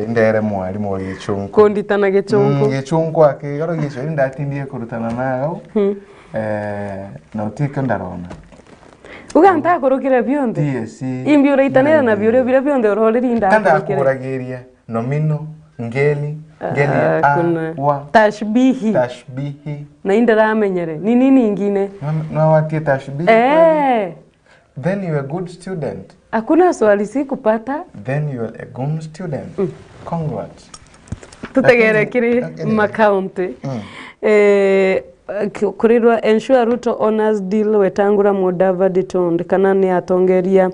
ndere mwalimu wa gichunku konditana gichunku akigaro gicho ndatindie kurutana nayo na utika ndarona uganta kurukira bionde TSC imbi uraitanira na bire bionde uroreri ndakura kuragiria nomino ngeli wa tashbihi na indaramenyere ni nini ingine no watie tashbihi then you are a good student. Hakuna swali si kupata. Then you are a good student. Congrats. Tutegere kiri makaunti. Kurirwa ensure Ruto honors deal wetangura Mudavadi tondekana ni atongeria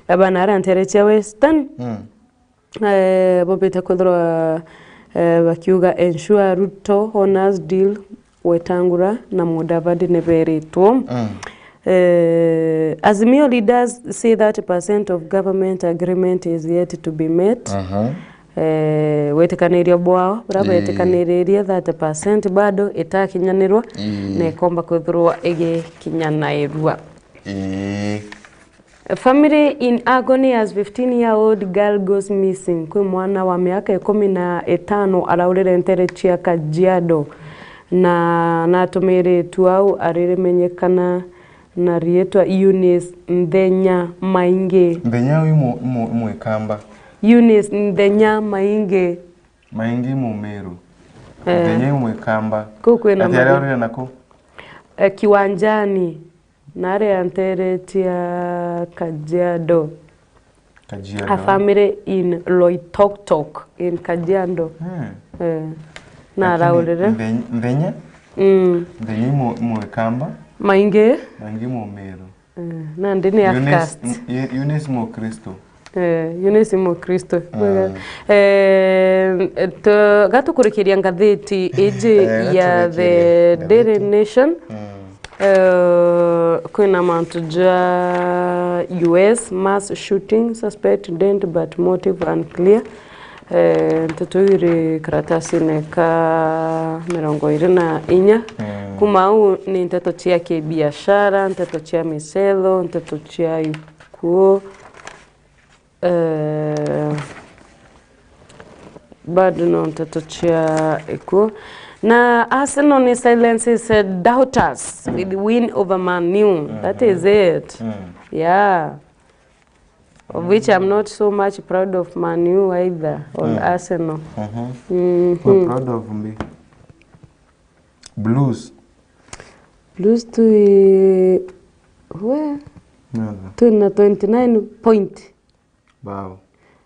abana aranterecha Western. Bobeta kuthirwa bakiuga ensure Ruto honors deal wetangura na Mudavadi neberetwo. Azimio leaders say 30% of government agreement is yet to be met. Wetekaniria bwao braba wetekaniria 30% bado itakinyanirwa na ikomba kuthurwa ege kinyanairwa. A family in agony as 15-year-old girl goes missing. Kwa mwana wa miaka 15 araurire nterechi ya Kajiado na natumiretu au ariremenyekana na rietwa Eunice Ndenya Mainge. Ndenya uyu ikamba. Eunice Ndenya Mainge. Mainge mu Meru. Ndenya uyu ikamba. Kuko na Mainge nako. Kiwanjani nare anteretia Kajiado. Kajiado. A family in Loitoktok in Kajiado. na raurire ndenya ndenya mwekamba maingi mu Meru na ndini afcast Eunice mo Kristo Eunice mo Kristo gatukurekeria ngatheti iji ya the Daily Nation kwina mantu ja US mass shooting suspect dead but motive unclear ntutuire karatasi neka 24 kuma u ni nteto chia kibiashara nteto chia miselo nteto chia ikuo bado no nteto chia ikuo na Arsenal ni silences doubters with the win over Man U. That is it. Yeah. Of which I'm not so much proud of Man U either, or Arsenal. We're proud of me. Blues. Blues to where? To 29 point. Wow.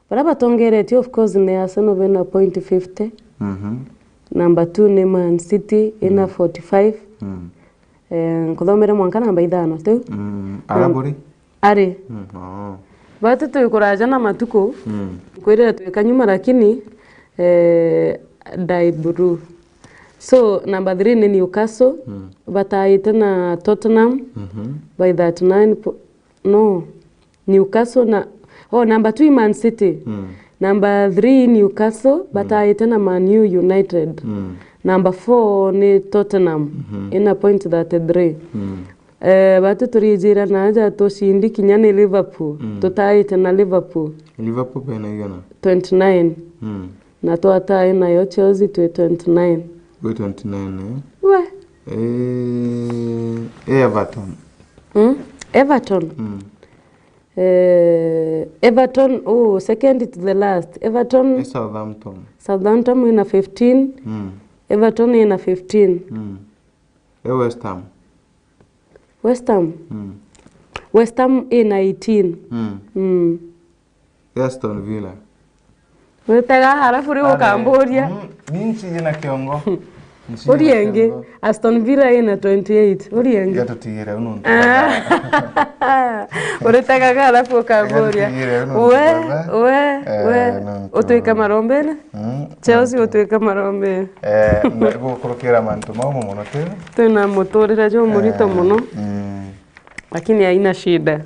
Baraba tongereti of course ni Arsenal vena point 50. Number 2 ni Man City ina 45. Kuthomera mwanka namba 5 tu. Araburi? Ari. Batu tukuraja na matuko. Kwirira tukanyuma lakini Daiburu. So number 3 ni Newcastle. Bataita na Tottenham by that 9 no. Newcastle na number 2 Man City. Number 3 Newcastle bataita na Man U United. Number 4 ni Tottenham ina point 33. Batu turijira na aja toshindi kinyani Liverpool. Tutaita na Liverpool. Liverpool pena igana 29. Na tuata ina yo Chelsea to 29. We 29 We. Everton. Everton. Everton, second to the last. Everton. Southampton. Southampton ina 15. Everton ina 15. West Ham. West Ham. West Ham ina 18. Aston Villa. Wetega halafu rio Cambodia. Ninchi ina kiongo. Orienge Aston Villa ina 28. Orienge. Gato tigire uno. Uretega halafu Cambodia. We. Otuika marombele? Chelsea otuika marombele. Mwego kurokera mantu maumo muno tu. Tuna motorera jo murito muno. Lakini haina shida.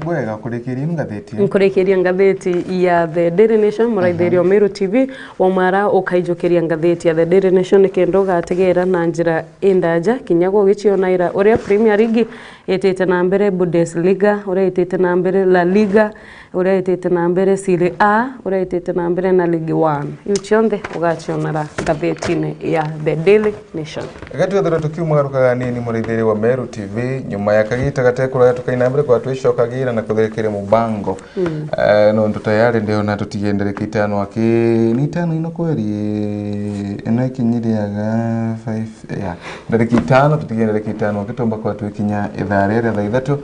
Bwega kurekeria ngatheti. Nkurekeria ngatheti ya The Daily Nation muraithĩrio Meru TV omara ukaijokeria ngatheti ya The Daily Nation kendo gategera na njira indaja kinyago gichiona ira uria Premier League etete na mbere Bundesliga uria etete na mbere La Liga uria etete na mbere Serie A uria etete na mbere na League 1 yuchionde ugachionara ngatheti-ini ya The Daily Nation. Gati othe tukiumagarukaga nini muraithĩrio wa Meru TV nyuma ya kagita gatekura tukaina mbere kwa twishokagira na kutherekere mubango no ndo tayari ndio na tutigendere kitano aki ni tano ino kweli ena kinyiriaga 5 ya ndariki 5 tutigendere kitano akitomba kwa twikinya itharere tha ithatu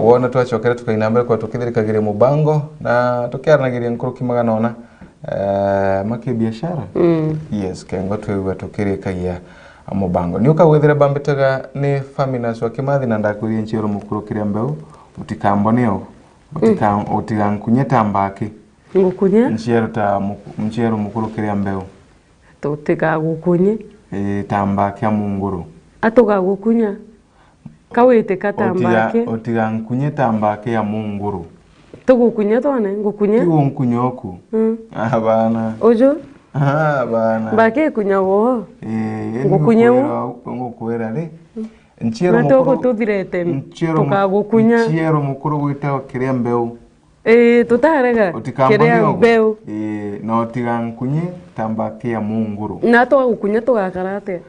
wona twachokera tukaina mbere kwa tukithirikagire mubango na tukiaranagiria nkuruki magana ona maki biashara yes kengo twewa tukirikagia mubango ni ukawethera bambetaga ni faminas wa kimathi na ndakuria nchero mukuru kiria mbeu utikamboneo utigankunye tambaki ngukunye nchero mukuru kiria mbeu tutigagukunye tambaki ya munguru atugagukunya kawite katambaki utigankunye tambaki ya munguru tugukunye tone ngukunye tigunkunyoku bana ojo bana bake kunyago ngukunye ngukwera ri nchero mukuru tuthirete tukagukunya nchero mukuru gwita kiria mbeu tutarega kiria mbeu no tigankunye tambaki ya munguru na tugagukunya tugakarate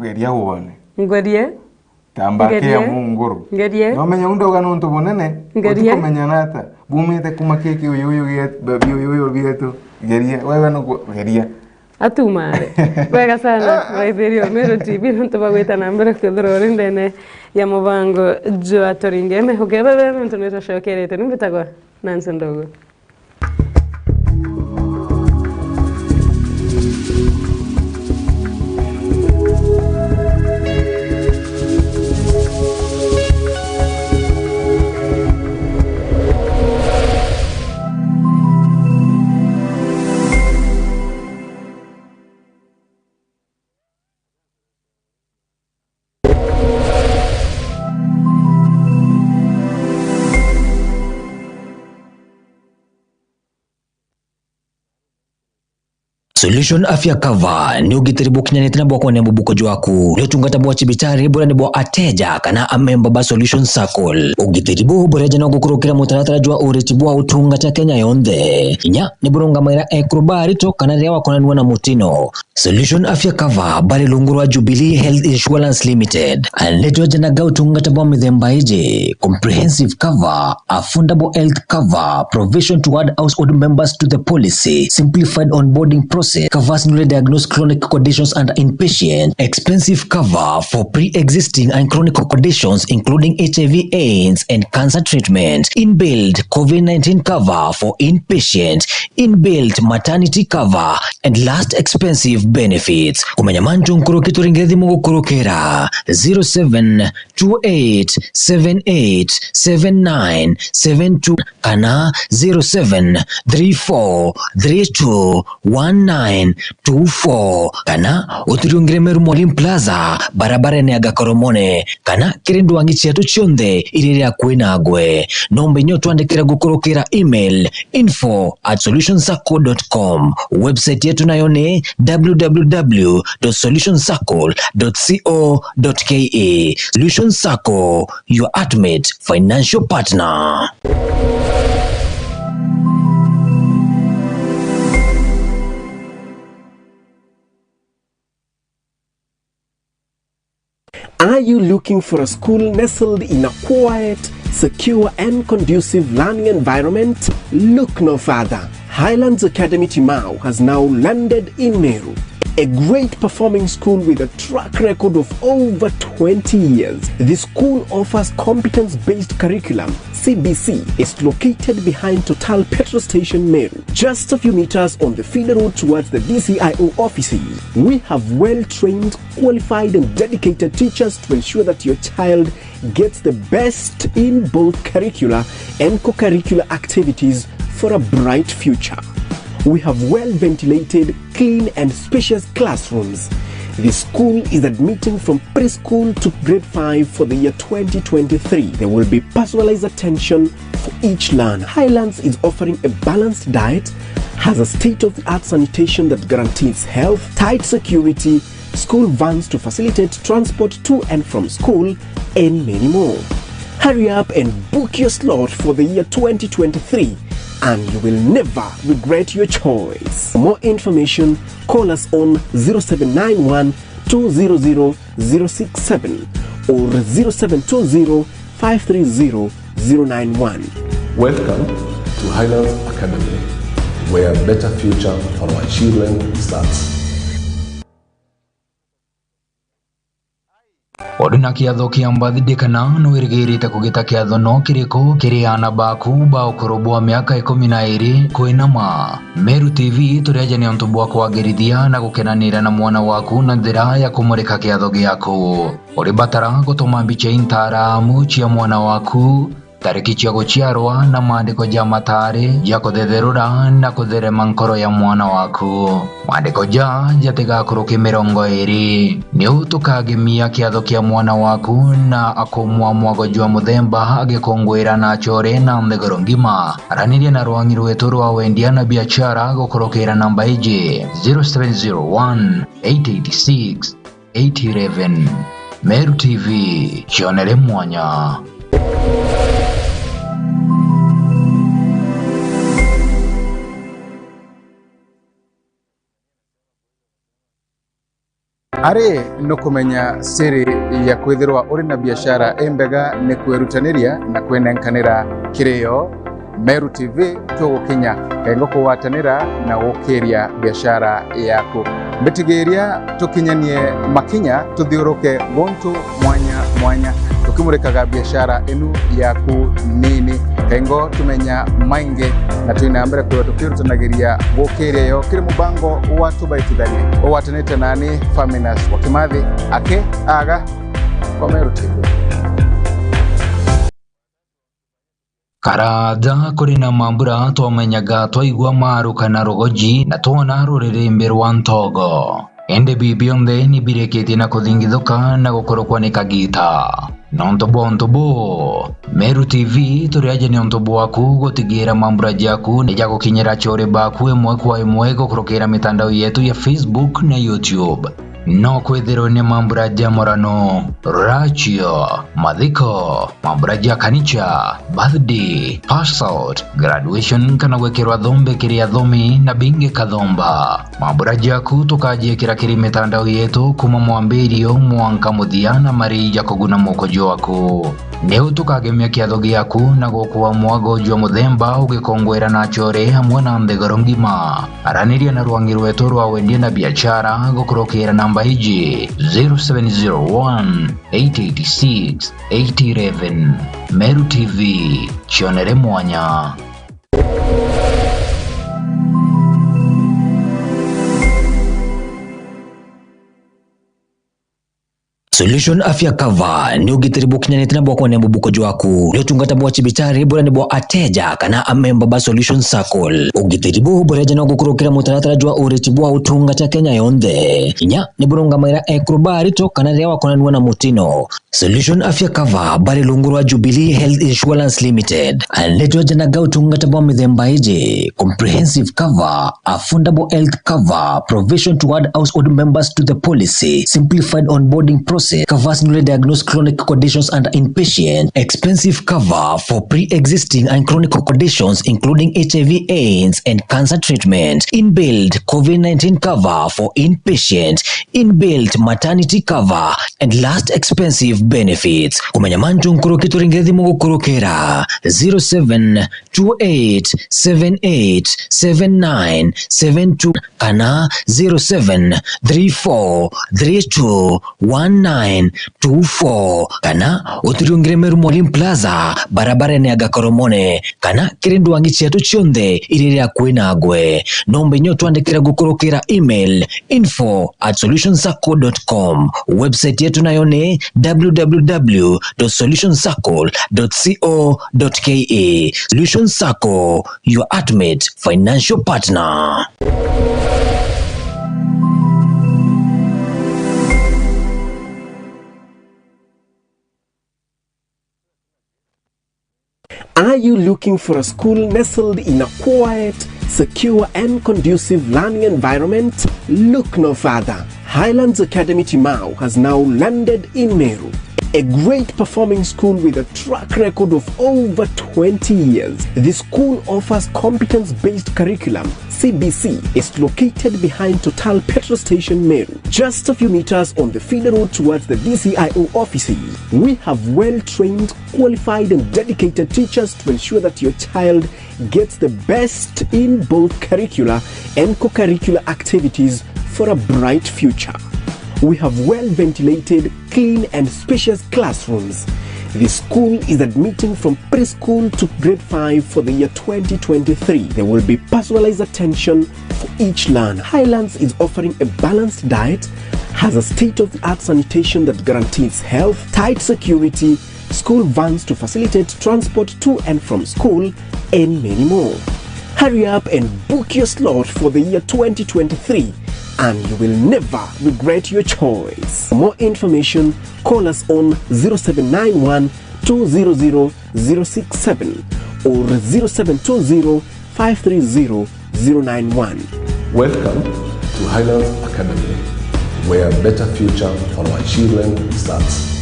geria wone ngorie tambaki ya munguru no menya undoga no ntubonene utikomenya nata bumete kuma keki uyu babi uyu bietu geria wewe no geria atumare wega sana waithĩrio Meru TV ntubagwita na mbere kuthurori ndene ya mubango jo TURINGE mehokebebe ntuneta shokerete nimbitagwa Nancy Ndogo. Solution Afya Cover ni ugitiri bukinyanite na bwako ne bubuko jwaku lyo tungata bwa chibitari bora ne bwa ateja kana amemba ba Solution Circle ugitiri bu boreje no gukurukira mutaratara jwa ureti bwa utungata Kenya yonde nya ni burunga maira ekrobari to kana rewa konanwa na mutino Solution Afya Cover bari lungurwa Jubilee Health Insurance Limited aletwa jana ga utungata bwa mithemba ije comprehensive cover, affordable health cover, provision to add household members to the policy, simplified onboarding process, covers newly diagnosed chronic conditions and inpatient, expensive cover for pre-existing and chronic conditions including HIV, AIDS and cancer treatment, inbuilt COVID-19 cover for inpatient, inbuilt maternity cover, and last expensive benefits. Kumanyamantu nkuruki turingethi mungu kurukera 0728787972 kana 0734321924 kana uturiungire Meru Mwalimu Plaza barabara ni agakoromone kana kirindu wangichi yatu chionde iliria kuinagwe nombe nyotu andikira gukurukira email info@solutionscircle.com website yetu nayo ni www.solutionscircle.co.ke. Solution Circle, your ultimate financial partner. Are you looking for a school nestled in a quiet, secure and conducive learning environment? Look no further. Highlands Academy Timau has now landed in Meru, a great performing school with a track record of over 20 years. The school offers competence-based curriculum. CBC is located behind Total Petrol Station Meru, just a few meters on the feeder road towards the DCIO offices. We have well-trained, qualified and dedicated teachers to ensure that your child gets the best in both curricular and co-curricular activities for a bright future. We have well-ventilated, clean and spacious classrooms. The school is admitting from preschool to grade 5 for the year 2023. There will be personalized attention for each learner. Highlands is offering a balanced diet, has a state-of-the-art sanitation that guarantees health, tight security, school vans to facilitate transport to and from school, and many more. Hurry up and book your slot for the year 2023. And you will never regret your choice. For more information, call us on 0791 200 067 or 0720 530 091. Welcome to Highlands Academy, where a better future for our children starts. Oduna kiatho kiambathidikana no irigirite kugita kiatho no kiriko kiriana baku ba ukurubwa miaka 12 kwinama. Meru TV tureje ni ontu bwa kwagirithia na gukenanira na mwana waku na njira ya kumurika kiatho giaku. Uri batara gutuma mbica intaramu cia mwana waku, tariki cia guciarwa na maandiko ja matari ya kuthetherura na kutherema nkoro ya mwana waku. Maandiko ja jatigakuruki 20 ni utukagemia kiatho kia mwana waku na akomwa mwago jwa muthemba agikongwira na chore na ndegoro ngima. Araniria na rwangi rwetu rwa wendia na biashara gukurukira namba ije 0701 886 811. Meru TV, chionere mwanya. Ari no kumenya siri ya kwithirwa uri na biashara embega ne kwerutaniria na kwenenkanira kirio. Meru TV tugukinya kengo kuwatanira na gukiria biashara yaku. Mbitigeria tukinyanie makinya tuthiuruke gontu mwanya ukimurikaga biashara inu yaku nini kengo tumenya mainge na tuinambere kwa tukirutanagiria gukire yo kiri mubango wa tubaitithani owatanite nani Faminas wakimathi ake aga kwa Meru TV. Karada kuri na mambura twamenyaga twaigwa maru kana rogoji na tuona rurire rwa ntogo ende bibionde ni bireketi na kuthingithuka na gukorokwa ni kagita nontobo Meru TV turiaje ni ontobo waku gutigira mambura jaku ni jago kinyera chore baku emwe kwa emwe gukorokera mitandao yetu ya Facebook na YouTube no kwethero ni mambura jamorano rachio madhiko mambura kanicha birthday pass out graduation kana wekerwa dhombe kiria dhomi na binge kadhomba mambura jaku tukaje kiri mitandao yetu kuma mwambirio mwanka muthiana mari jakoguna mokojo waku neu tukagemia kiatho giaku na gokuwa mwago jwa muthemba ugikongwera na chore hamwe na ndegoro ngima araniria na rwangi rwetu rwa wendie na biashara gukurokera namba hiji 0701 886 811 Meru TV chionere mwanya. Solution Afya Cover ni ugitiri bukinyanite na bwako ne mbubuko jwaku ni utungata bwa chibitari bora ni bwa ateja kana amemba ba Solution Circle ugitiri bu boreja no gukurukira mutaratara jwa uriti bwa utungata Kenya yonde inya ni burunga maira ekrobari to kana rewa konanwa na mutino Solution Afya Cover bari lungurwa Jubilee Health Insurance Limited aneto jana ga utungata bwa mithemba ije comprehensive cover, affordable health cover, provision to add household members to the policy, simplified onboarding process, covers newly diagnosed chronic conditions and inpatient, expensive cover for pre-existing and chronic conditions including HIV/AIDS and cancer treatment, inbuilt COVID-19 cover for inpatient, inbuilt maternity cover, and last expensive benefits. Kumenya mantu nkuroki turingethi mungu kurokera 0728787972 kana 0734321924 kana uturiongere Meru Mwalimu Plaza barabara ni agakoromone kana kirindu wangi chetu chionde iriri akwinagwe nombe nyoto andikira gukorokera email info@solutionsacco.com website yetu nayo ni www.solutionsacco.co.ke. Solution Circle, your ultimate financial partner. Are you looking for a school nestled in a quiet, secure and conducive learning environment? Look no further. Highlands Academy Timau has now landed in Meru. A great performing school with a track record of over 20 years. This school offers competence-based curriculum. CBC is located behind Total Petrol Station Meru, just a few meters on the feeder road towards the DCIO offices. We have well-trained, qualified and dedicated teachers to ensure that your child gets the best in both curricular and co-curricular activities for a bright future. We have well-ventilated, clean and spacious classrooms. The school is admitting from preschool to grade 5 for the year 2023. There will be personalized attention for each learner. Highlands is offering a balanced diet, has a state-of-the-art sanitation that guarantees health, tight security, school vans to facilitate transport to and from school, and many more. Hurry up and book your slot for the year 2023. And you will never regret your choice. For more information, call us on 0791 200 067 or 0720 530 091. Welcome to Highlands Academy, where a better future for our children starts.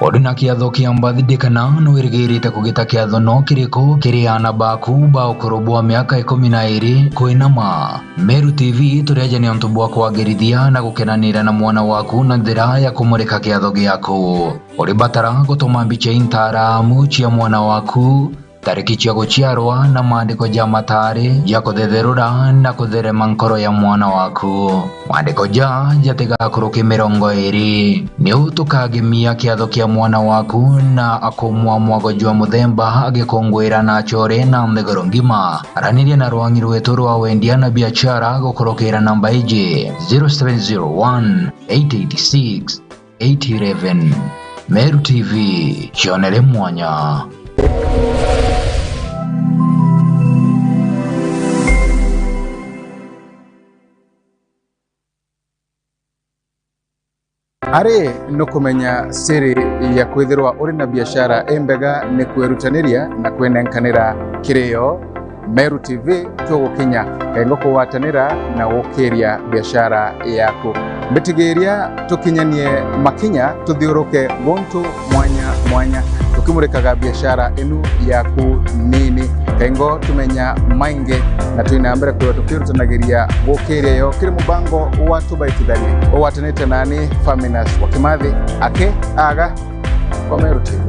Oduna kiatho kia mbathide kana no irigirite kugita kiatho no kiriko kiriana baku ba ukorobwa miaka 12 kwinama. Meru TV tureje ni onto bwa kwagirithia na gukenanira na mwana waku na njira ya kumurika kiatho giaku. Uri batara gutuma mbiche intara muchi ya mwana waku tariki cia guciarwa na maandiko ja matari ja kuthetherura na kutherema nkoro ya mwana waku. Maandiko ja jatigakuruki 20 ni utukagemia kiatho kia mwana waku na akomwa mwago jwa muthemba agikongwira na chore na mthegoro ngima. Araniria na rwangi rwetu rwa wendia na biashara gukurukira namba iji 0701 886 811. Meru TV, chionere mwanya. Ari no kumenya siri ya kwithirwa uri na biashara embega ni kwerutaniria na kwenenkanira kirio. Meru TV tugukinya engo kuwatanira na gukiria biashara yaku. Mbitigiria tukinyanie makinya tuthiuruke gontu mwanya tukimurikaga biashara enu yaku nini engo tumenya mainge na tuinambere kwa tukirutanagiria gukiria yo kiri mubango wa tubaitithani owatanite nani Faminas wakimathi ake aga kwa Meru TV.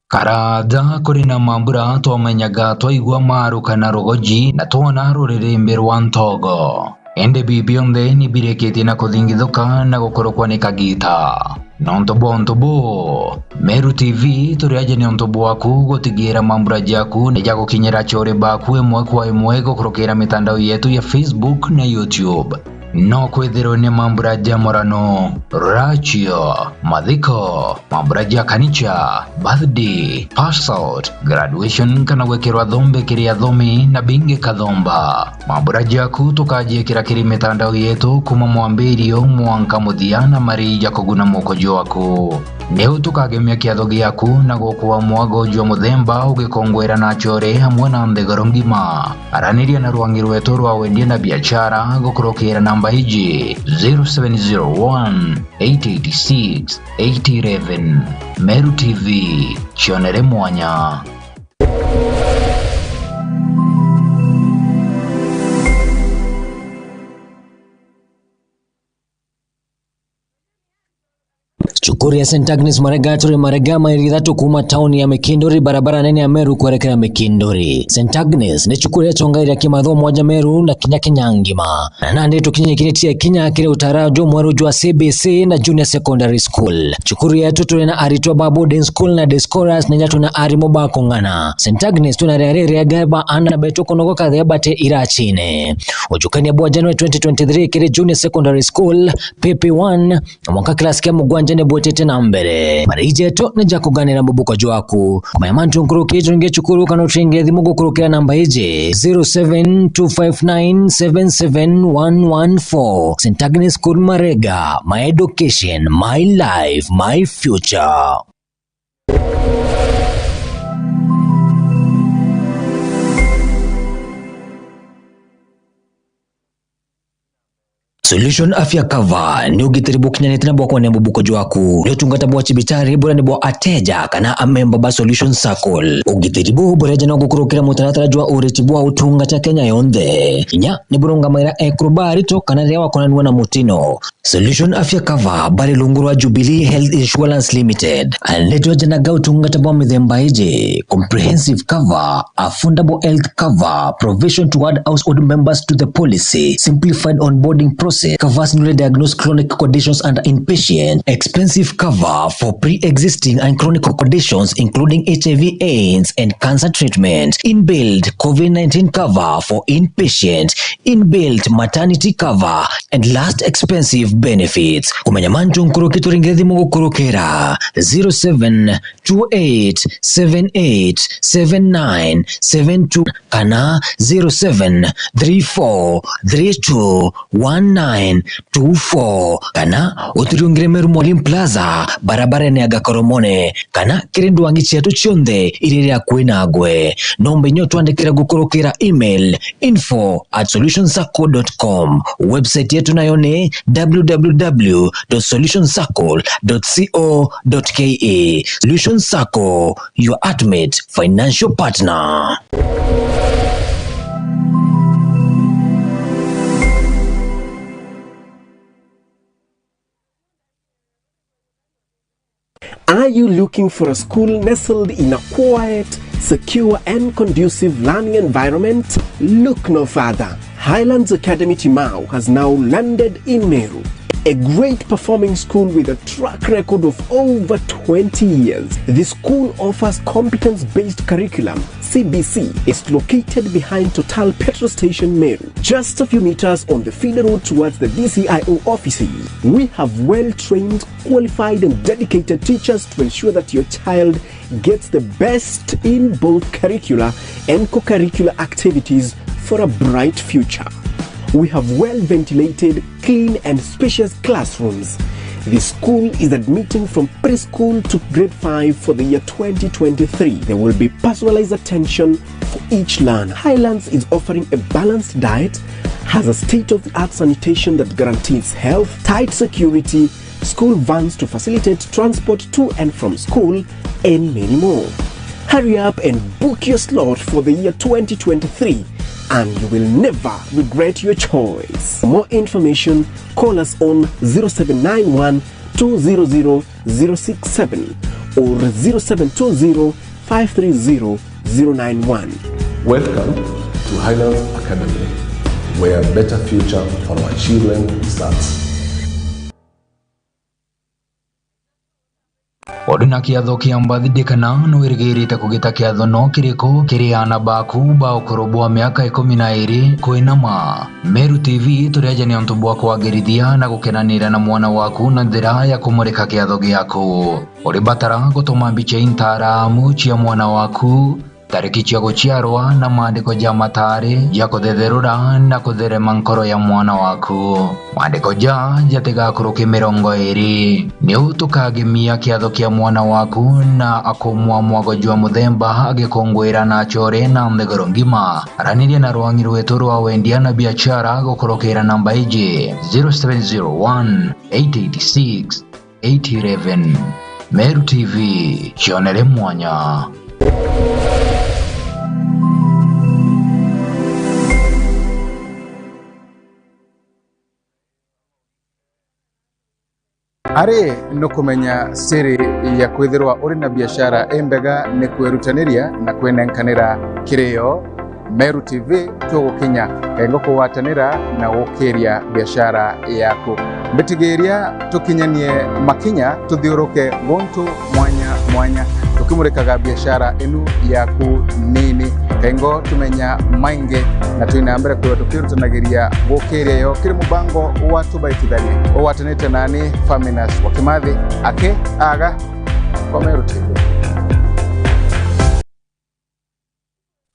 Karada kuri na mambura twamenyaga twaigua maru kana rogoji na twona rurerembe rwa ntogo. Ende bibionde ni bireketi na kuthingithuka na gukorokwa ni kagita. Nontobo Meru TV turiaje ni ontobo waku gutigira mambura jaku na jago kinyera chore baku emwe kwa emwe gukorokera mitandao yetu ya Facebook na YouTube. No kwithiro ni mambura jamorano, rachio, madhiko, mambura kanicha, birthday, pass out, graduation kana wekirwa dhombe kiria dhomi na binge kadhomba. Mambura jaku tukajie kiri mitandao yetu kuma mwambirio mwanka muthiana marija kuguna mukojo waku. Neu tukagemia kiatho giaku na gukuwa mwago jwa muthemba ugikongwera na chore hamwe na mthegoro ngima. Araniria na rwangi rwetu rwa wendia na biashara gukurukira namba iji 0701 886 811. Meru TV, chionere mwanya. Chukuri ya St. Agnes Marega mairithatu kuma tauni ya Mikindori barabara nene ya Meru kuelekea Mikindori. St. Agnes ni chukuri ya chonga ya kimatho moja Meru na kinya ngima. Na nande tukinye kinetia kinya kile utarajo mweru jwa CBC na Junior Secondary School. Chukuri ya tutu na aritwa babu den school na Descoras na nyatu na arimoba kongana. St. Agnes tunarere ya gaba ana beto konogo kadheabate irachine. Ujukani ya bua January 2023 kile Junior Secondary School PP1 mwaka klasi kia mugwanja ne bwetete na mbere. Marije to nja kuganira mubuko jwaku. Kumayamantu nkuruki turinge chukuru kano turinge dhimugo kurukira namba ije 0725977114. St. Agnes School Marega. My education, my life, my future. Solution Afya Cover ni ugitiribu kinyanete na bwako nembu buko jwaku leo tungata bwa chibitari bora ni bwa ateja kana amemba ba Solution Circle ugitiribu bora jana gukurukira mutaratara jwa uretibwa utungata Kenya yonde inya ni burunga maira ekrubari to kana rewa kona na mutino. Solution Afya Cover bari lungurwa Jubilee Health Insurance Limited aleto jana ga utungata bwa mithemba ije comprehensive cover, affordable health cover, provision to add household members to the policy, simplified onboarding process, covers newly diagnosed chronic conditions and inpatient, expensive cover for pre-existing and chronic conditions including HIV, AIDS and cancer treatment, inbuilt COVID-19 cover for inpatient, inbuilt maternity cover, and last expensive benefits. Kumanyamantu nkuruki turingethi mungu kurukera 0728787972 kana 0734321924 kana uturiungire Meru Mwalimu Plaza barabara ni agakoromone kana kirindu wangi chetu chionde iriria kuinagwe nombe nyoto andikira gukurukira email info@solutionscircle.com. Website yetu nayo ni www.solutionscircle.co.ke. Solution Circle, your ultimate financial partner. Are you looking for a school nestled in a quiet, secure and conducive learning environment? Look no further. Highlands Academy Timau has now landed in Meru. A great performing school with a track record of over 20 years. The school offers competence-based curriculum. CBC is located behind Total Petrol Station Meru, just a few meters on the feeder road towards the DCIO offices. We have well-trained, qualified and dedicated teachers to ensure that your child gets the best in both curricular and co-curricular activities for a bright future. We have well-ventilated, clean and spacious classrooms. The school is admitting from preschool to grade 5 for the year 2023. There will be personalized attention for each learner. Highlands is offering a balanced diet, has a state-of-the-art sanitation that guarantees health, tight security, school vans to facilitate transport to and from school, and many more. Hurry up and book your slot for the year 2023. And you will never regret your choice. For more information, call us on 0791 200 067 or 0720 530 091. Welcome to Highlands Academy, where a better future for our children starts. Odina kiatho kia mbathidikana no irigirite kugita kiatho no kiriko kiriana baku ba ukorobwa miaka 12 kwinama. Meru TV turiaje ni onto bwa kwagirithia na gukenanira na mwana waku na njira ya kumurika kiatho giaku. Uribatara gutuma mbica intaramu cia mwana waku, tariki cia guciarwa na maandiko ja matari ja kuthetherura na kutherema nkoro ya mwana waku. Maandiko ja jatigakuruki 20 ni utukagemia kiatho kia mwana waku na akumwa mwago jwa muthemba agikongwira na chore na ndegoro ngima. Araniria na rwangi rwetu rwa wendia na biashara gukurukira namba iji 0701 886 811. Meru TV, chionere mwanya. Ari no kumenya siri ya kwithirwa uri na biashara embega ni kwerutaniria na kwenenkanira kirio. Meru TV tugukinya engo kuwatanira na gukiria biashara yaku. Mbitigiria tukinyanie makinya tuthiuruke gontu mwanya tukimurikaga biashara enu yaku nini engo tumenya mainge na tuinambere kwa tukirutanagiria gukiria yo kiri mubango watu baitithani owatanite nani Faminas wakimathi ake aga kwa Meru TV.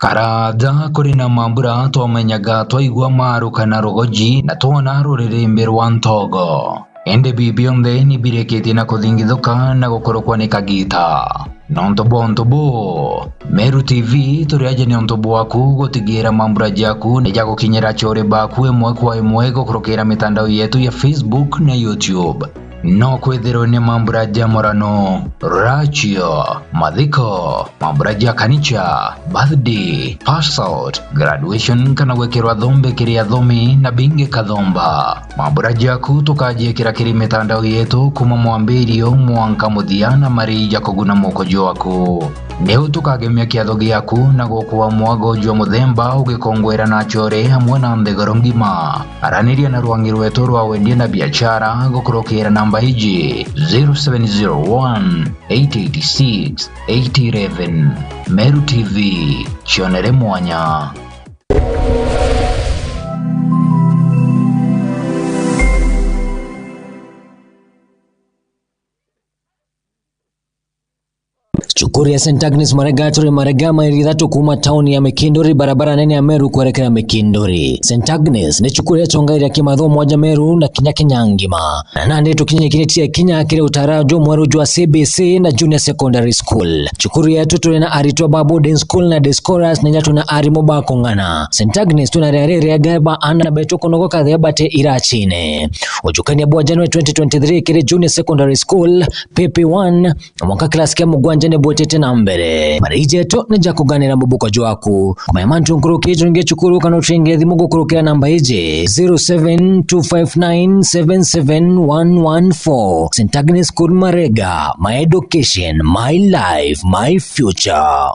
Karaja kuri na mambura twamenyaga twaigua maru kana rogoji na tuona rurire rwa ntogo. Ende bibionde ni bireketi na kuthingithuka na gukorokwa ni kagita. Nontobo Meru TV turiaje ni ontobo waku gutigira mambura jaku ni jago kinyera chore baku emwe kwa emwe gukorokera mitandao yetu ya Facebook na YouTube. No kwethero ni mambura jamorano, rachio, madhiko, mambura kanicha, birthday, pass out, graduation kana wekerwa dhombe kiria dhomi na binge kadhomba. Mambura jaku tukaje kiri mitandao yetu kuma mwambirio mwanka muthiana marija kuguna mukojo waku. Neu tukagemia kiatho giaku na gukuwa mwago jwa muthemba ugikongwera na chore hamwe na ndegoro ngima. Araniria na rwangi rwetu rwa wendia na biashara gukurukira namba iji 0701 886 811. Meru TV, chionere mwanya. Chukuri ya St. Agnes Maregaturi Maregama irithatu kuma town ya Mekindori barabara nene ya Meru kuelekea Mekindori. St. Agnes ni chukuri ya tongairi ya kimatho moja Meru na kinya ngima. Na nande tukinye kinetia kinya kile utarajo mweru jwa CBC na Junior Secondary School. Chukuri ya tutu na aritwa babu den school na Descoras na nyatu na ari moba kongana. St. Agnes tuna reare ya gaba ana na beto konogo kadheabate irachine. Ujukani ya bua January 2023 kile Junior Secondary School PP1 mwaka klasi kia mugwanja ne bwetete na mbere marijeto ne jakuganira mubuko jwaku kumanya mantu nkurukijo ngechukuru kana utringe thimu gukurukira namba ije 0725977114 St. Agnes School Marega, my education, my life, my future.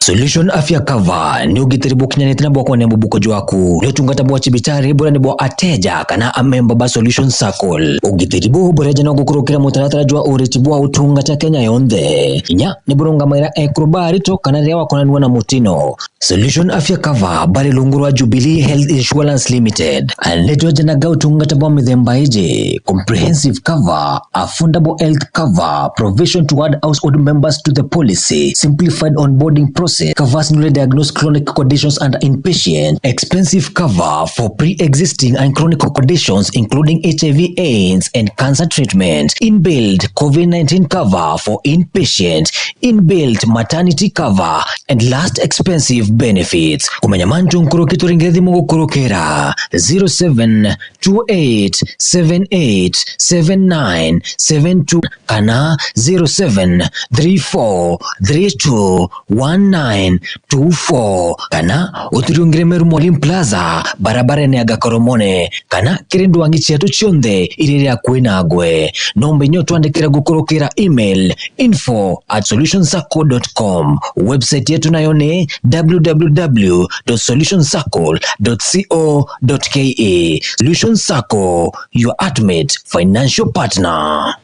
Solution Afya Cover ni ugitiri bukinyanite na bwako nembu buko jwaku leo tungata bwa chibitari bora ni bwa ateja kana amemba ba Solution Circle ugitiri bu boreja no gukurukira mutaratara jwa uriti bwa utungata Kenya yonde inya ni burunga maira ekrobari to kana rewa kona na mutino Solution Afya Cover bari lungurwa Jubilee Health Insurance Limited aletwa jana ga utungata bwa mithemba ije comprehensive cover, affordable health cover, provision to add household members to the policy, simplified onboarding process, covers newly diagnosed chronic conditions and inpatient, expensive cover for pre-existing and chronic conditions including HIV/AIDS and cancer treatment, inbuilt COVID-19 cover for inpatient, inbuilt maternity cover, and last expensive benefits. Kumenya mantu nkuruki turingethi mungu kurukera 0728787972 kana 0734321924 kana uturiungire Meru Mwalimu Plaza barabara ni agakoromone kana kirindu wangichi yatu chionde iriria kuinagwe nombe nyotu andikira gukurukira email info@solutionscircle.com website yetu nayo ni www.solutionscircle.co.ke. Solution Circle, your ultimate financial partner.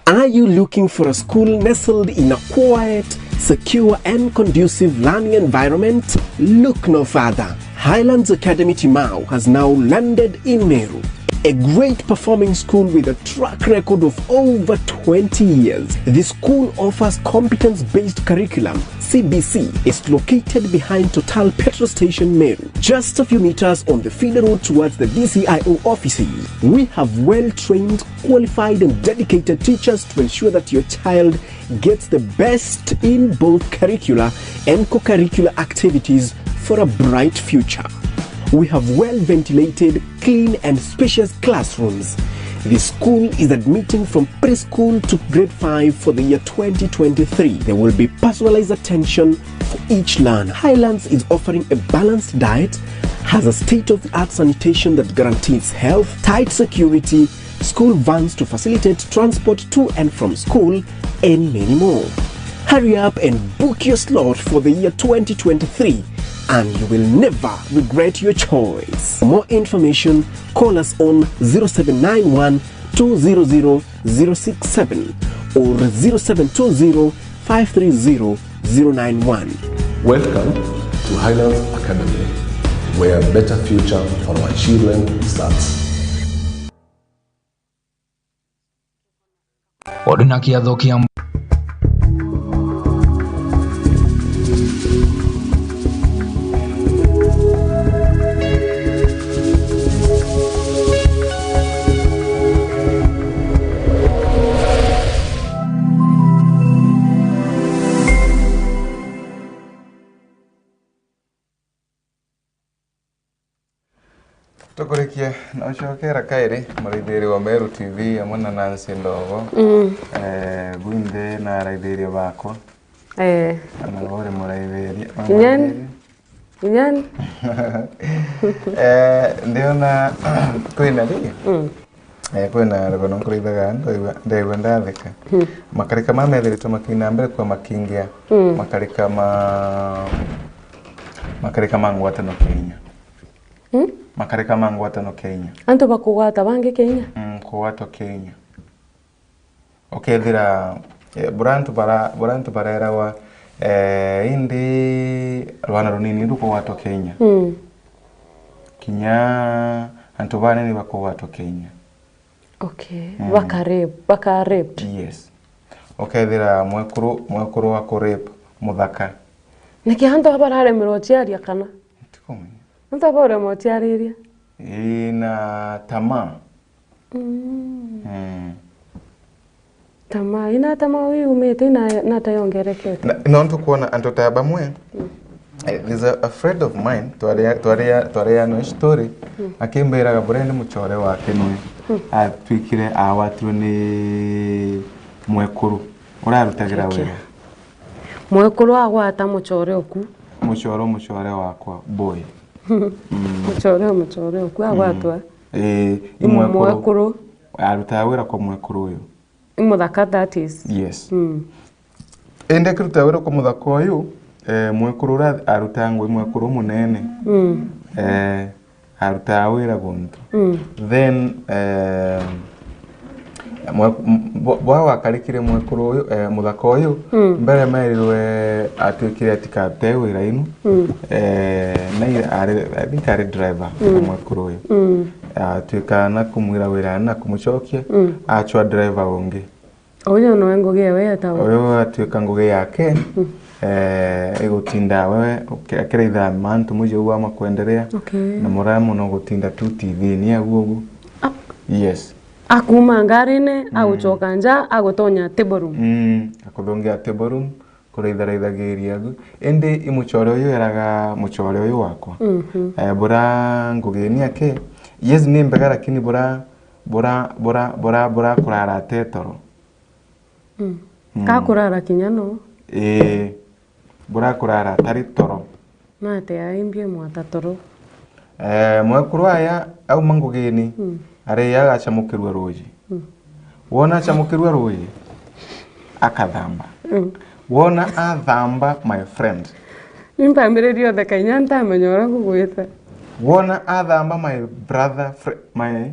Are you looking for a school nestled in a quiet, secure and conducive learning environment? Look no further. Highlands Academy Timau has now landed in Meru, a great performing school with a track record of over 20 years. The school offers competence-based curriculum. CBC is located behind Total Petrol Station Meru, just a few meters on the feeder road towards the DCIO offices. We have well-trained, qualified and dedicated teachers to ensure that your child gets the best in both curricular and co-curricular activities for a bright future. We have well-ventilated, clean and spacious classrooms. The school is admitting from preschool to grade 5 for the year 2023. There will be personalized attention for each learner. Highlands is offering a balanced diet, has a state-of-the-art sanitation that guarantees health, tight security, school vans to facilitate transport to and from school, and many more. Hurry up and book your slot for the year 2023. And you will never regret your choice. For more information, call us on 0791 200 067 or 0720 530 091. Welcome to Highlands Academy, where a better future for our children starts. Oduna kiatho kia Tukurikia na ushokera kairi marithiri wa Meru TV amuna Nancy Ndogo gwinde na raithiri bako ana ore muraithiri Inyani? Ndiona kwina ri. Kwina rogono kurithaga ndaiwa ndatheka. Makarika mamethirito makina mbere kwa makingia. Makarika mangwatano Kenya. Makarika mangwatano Kenya. Anto bakugwata bange Kenya? Kugwatwa Kenya. Okethira burantu barerawa indi rwana runini rukugwatwa Kenya. Kinya antu banene bakugwatwa Kenya. Okay. Bakarep. Yes. Okethira mwekuru wa kurep muthaka. Niki hanto barare mirochiaria kana? Tikomenya. Anto bare mochiariria? Ina tamaa. Tamaa, ina tamaa huyu umete na tayongerekete. Nonto kuona anto taba mwe. There's a friend of mine twarea no story akimbera gaburende muchore wake nwe atwikire awatwe ni mwekuru urarutagira wera mwekuru agwata muchore oku muchore wakwa boy muchore oku agwatwa mwekuru arutaga wera kwa mwekuru uyu imuthaka that is yes ende kiruta wera kwa muthaka uyu mwekuru arutangwe mwekuru munene arutaga wera guntu then bwa wakarikire mwekuru uyu muthaka uyu mbere merirwe atwikire atikate wira inu na ari driver mwekuru uyu atwika na kumwira wira na kumuchokia achwa driver ungi oyo no ngugi we atawo oyo atwika ngugi yake egotinda wewe akireitha mantu muje uwa makwenderea na muramu no gutinda tu TV ni agugu yes akuma ngarine aguchoka nja agutonya table room akuthongia table room kureithagiria gu ende imuchore uyu eraga muchore uyu wakwa bura ngugeni ake yes ni mbega lakini bura kurara tetoro ka kurara kinyano bura kurara tari toro na te aimbie mwata toro mwekuru aya au mangugeni are yaga chamukirwa roji wona chamukirwa roji akathamba wona athamba my friend nimpambirerio the kanyanta menyora kugwita wona athamba my brother my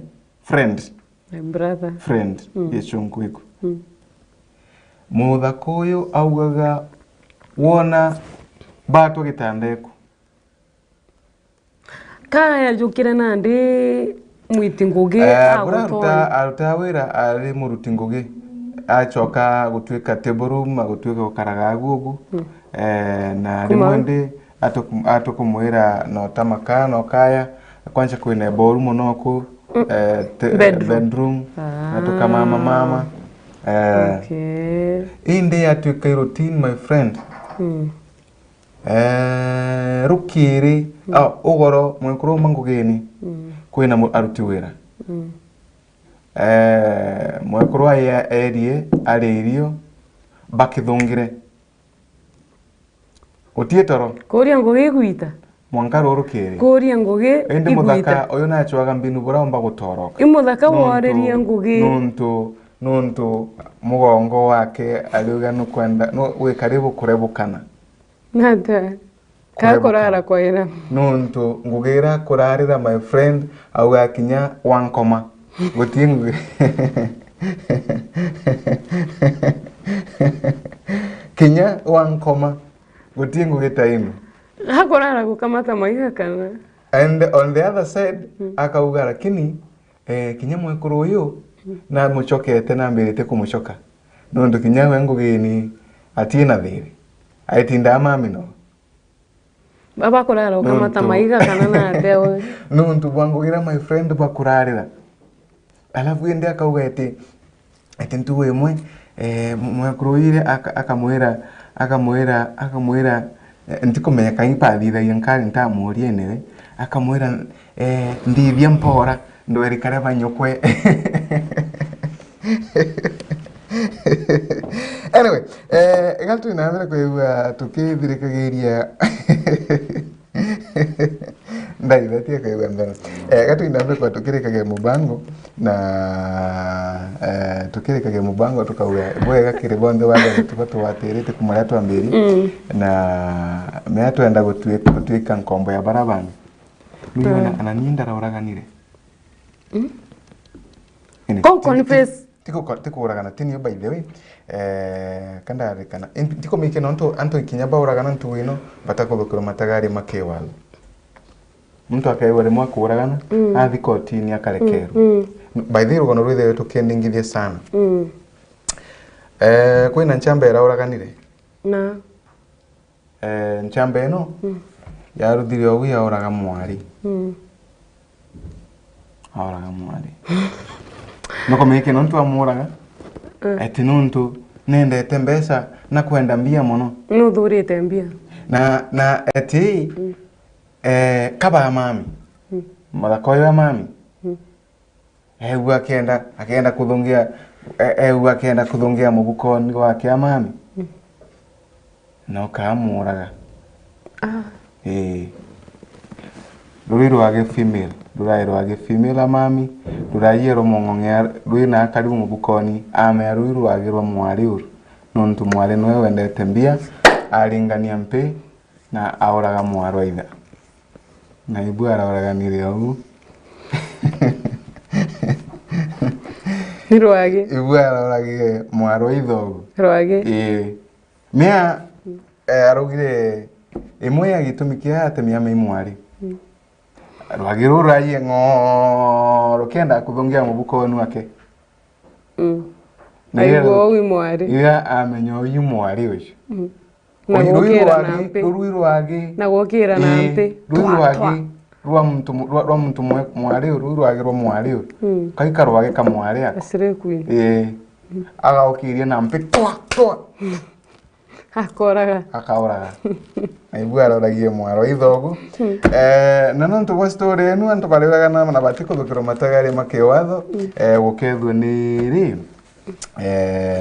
friend yechunguiku muthaka uyu augaga wona batwa gitandeku kaya jukire nandi mwiti ngugi aruta wira ari muruti ngugi achoka gutwika table room gutwika gukaraga gugu na rimwende atokumwira no tamaka no kaya kwanja kwina ballroom noku bedroom atoka mama okay inde atwika routine my friend rukiri ugoro mwekuru mangugeni kwina aruti wira mwekuru aya erie aririo bakithungire utietoro kuria ngugi gwita mwankaro rukiri kuria ngugi ende muthaka uyu nachwaga mbinu buromba gutoroka imuthaka woreria ngugi nuntu mugongo wake aliuga no kwenda no we karibu kurebukana nata ka kurara kwa ira nuntu ngugira kurarira my friend auga kinya wankoma gutingu kinya wankoma gutingu gitainu hakurara gukamata maiga kana and on the other side akauga lakini kinya mwekuru uyu na muchokete na mbirite kumuchoka nundu kinya wengu gini atina thiri aitinda mamino baba kurara ukamata maiga kana na dewe nuntu bwangugira my friend bakurarira alafu ende akauga ati ntu wemwe mwekuruire akamwira ndikumenya kangipa thitha yankari ntamurie newe akamwira ndithia mpora ndwerikare banyokwe anyway gatu ina mbere kwa tukithirikagiria Ndai batia kaigwa mbere. Gatu indambe kwa tukirikage mubango na tukirikage mubango tukauya bwega kiri bonde waga tukatu waterete kumara twambiri na me twenda gutwika nkombo ya barabanga. Mimi ananinda rauraganire. Oh, confess. Tiko uragana tini by the way. Kanda rekana. Tiko mike nonto anto ikinyaba uragana ntuwino batako bekoro matagari makewalo. Muntu akaiwale mwako uragana athi kotini akarekero. By the way ugono rwithe wetu kendingithie sana. Kwina nchamba era uraganire. Na. Nchamba eno yaruthire ogu ya uraga mwari. Uraga mwari. Noko meke nontu amuraga. Ati nontu nendete mbesa na kwenda mbia mono. Nuthurite mbia. Na ati kaba mami. Marakoyo ya mami. Ewe akenda kuthungia akenda kuthungia mubukoni wake mami. No kamuraga. Ruriru age female. Rurairo age female mami. Rurayero mongongea ruina akari mubukoni ame ruriru age ro mwari uru. Nontu mwari nowe wendete mbia alingania mpe na auraga mwaro aitha. Na ibu arauraganire ogu. Ni rwage. Ibu arauragire mwaro ithogu. Rwage. Mea arugire imwe ya gitumikia atemia me mwari. Rwage ruraye ngoro kenda kuthungia mubukoni wake. Na ibo wi mwari. Ira amenyo yu mwari ucio. Na gukira na mpe. Ruiru wage. Na gukira na mpe. Ruiru wage. Rwa muntu mwari ruiru wage rwa mwari. Kaikaro wage ka mwari ako. Asire queen. Agaokiria na mpe twa. Akoraga. Akauraga. Aibu arauragie mwaro ithogu. Na nontu gwa story enu antu bariraga na batiko thukiro matagari makewatho gukethwo ni ri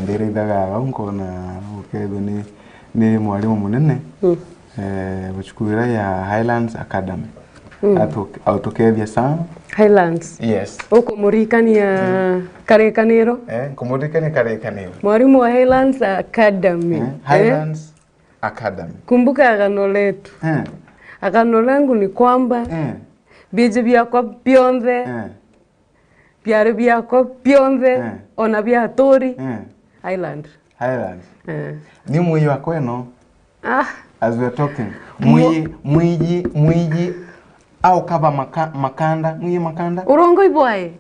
ndirithaga aunko na gukethwo ni mwarimu munene buchukuira ya Highlands Academy. Autukethia sana. Highlands. Yes. Ukumurikania karekaniro. Kumurikania karekaniro. Mwarimu wa Highlands Academy. Highlands Academy. Kumbuka agano letu. Agano langu ni kwamba bije byako byonthe byari byako byonthe ona bya tori Highland. Ni mwiyi wako eno. As we are talking. Mwiji au kaba makanda, mwiyi makanda. Urongo ibwae.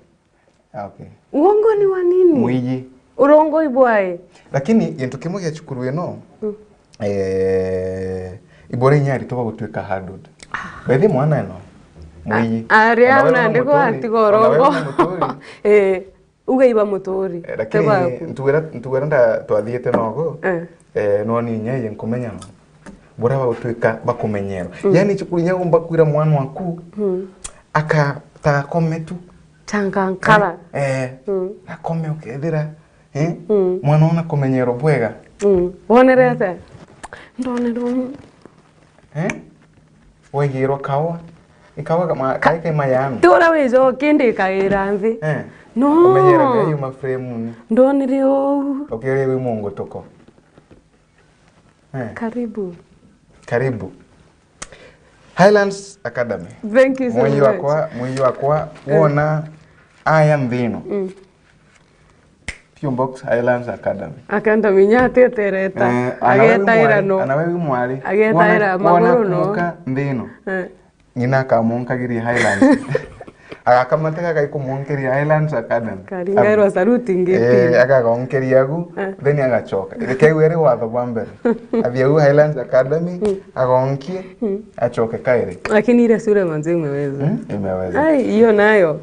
Okay. Uongo ni wa nini? Mwiji. Urongo ibwae. Lakini yentu kimwe ya chukuru eno. Ibore nyari toba gutwika hardwood. Bethi mwana eno. Mwiji. Aria na ndiko atigorongo. Ugaiba mutori. Lakini ntuwera nda twathiete nogo. No ni nyaye nkumenya no. Bora bagutwika bakumenyero. Yani chukuru nyago mbakwira mwana waku. Aka takometu. Changankara. Akome ukethira. Mwana ona kumenyero bwega. Bonerete. Ndonero. Wegiro kawa. Ikawa kama kaike mayano. Tora wejo kende kaira nthi. No. Kumenyera gayo maframe. Ndonere o. Okerewe mungu toko. Karibu. Highlands Academy. Thank you so much. Mwenye wakwa wona aya mvino. P.O. Box Highlands Academy. Akanda minyate tereta. Agetaira no. Anawewe mwari. Agetaira maguru no. Wona mvino. Ngina kamunkagiri Highlands. Akamateka kaikumuonkeria Highlands Academy. Karingairwa saluti ngeti. Akagonkeria gu then agachoka. Ikaiwere watho bwambere. Athia gu Highlands Academy agonkie achoke kaire. Lakini ile sura manze imeweza. Imeweza. Ai hiyo nayo.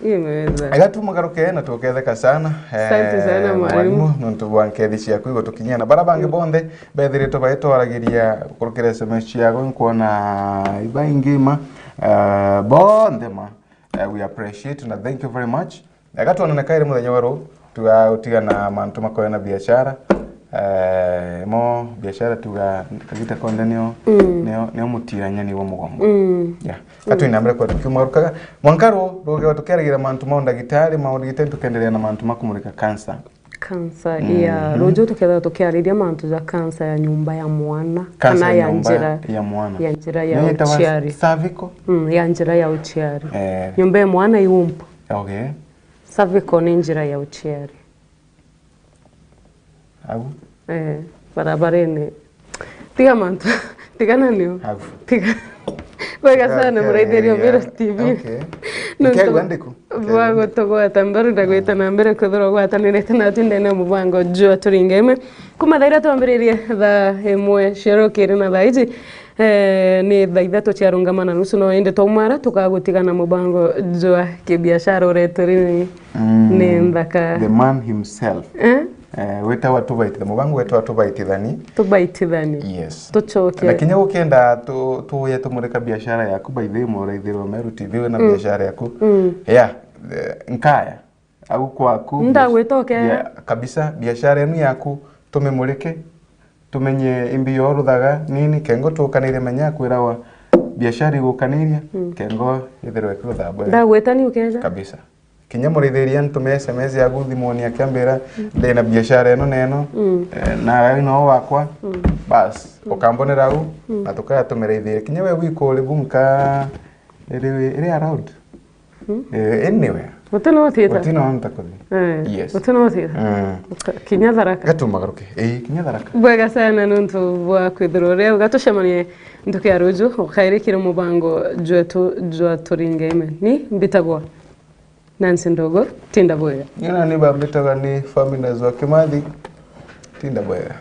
Hiyo imeweza. Agatuma garuke na tuketheka sana. Asante sana mwalimu. Nontu bwankethi yaku igo tukinyana barabange bonde bethire to baito aragiria kurukira SMS yago nkuona iba ingima bonde ma. We appreciate and thank you very much. Agatuona kaire muthenya waro tuga na mantu makoya na biashara mo biashara tuga kagita konde neo mutiranya ni wo mugongo ya katu inambere kwa tukimarukaga mwankaro roge tukeragira mantu maunda gitari maundigite tukendelea na mantu makumurika cancer ya rojo tukeda tukiariria mantu za cancer ya nyumba ya mwana kana ya njira ya uchiari cervical ya njira ya uchiari nyumba ya mwana iumpa cervical ni njira ya uchiari au barabarene tiga mantu tiga nanio tiga Wega sana muraitherio Meru TV. Nuntu wandiko. Wago togwata mbaru ndagwita na mbere kuthoro gwatanirite na tunde na mubango jua turingeme kuma thaira twambiririe tha imwe sherokere na thaiji ni tha ithatu cia rungamana nusu no inde tomara tukagutigana mubango jua kibiashara ureturini ni ndaka the man himself weta watu baitithani mubango weta watu baitithani yes tuchoke lakini ukenda tuye tumurika biashara yaku baithe muraithiro Meru TV na biashara yaku nkaya au kwaku ndagwitoke kabisa biashara yenu yaku tumemurike tumenye imbio ruthaga nini kengo tukanire menya kwirawa biashara igukaniria kengo ithirwe kuruthabwa ndagwetani ukeja kabisa kinya murithiria ntume SMS ya guthimoni akiambira ndena biashara eno neno na ino wakwa bas ukambonera u na tukaya tumerithiria kinya we wiko libunka iri around anywhere Wotino theater. Wotino antakothi. Yes. Wotino theater. Kinya tharaka. Gatumagaruke. Kinya tharaka. Bwega sana nuntu bwa kwithirore gatocemanie nduke aruju ukhairikire mubango jwa turinge ni mbitagwa Nancy Ndogo tinda bwega. Ni bambitaga ni family za Kimathi tinda bwega.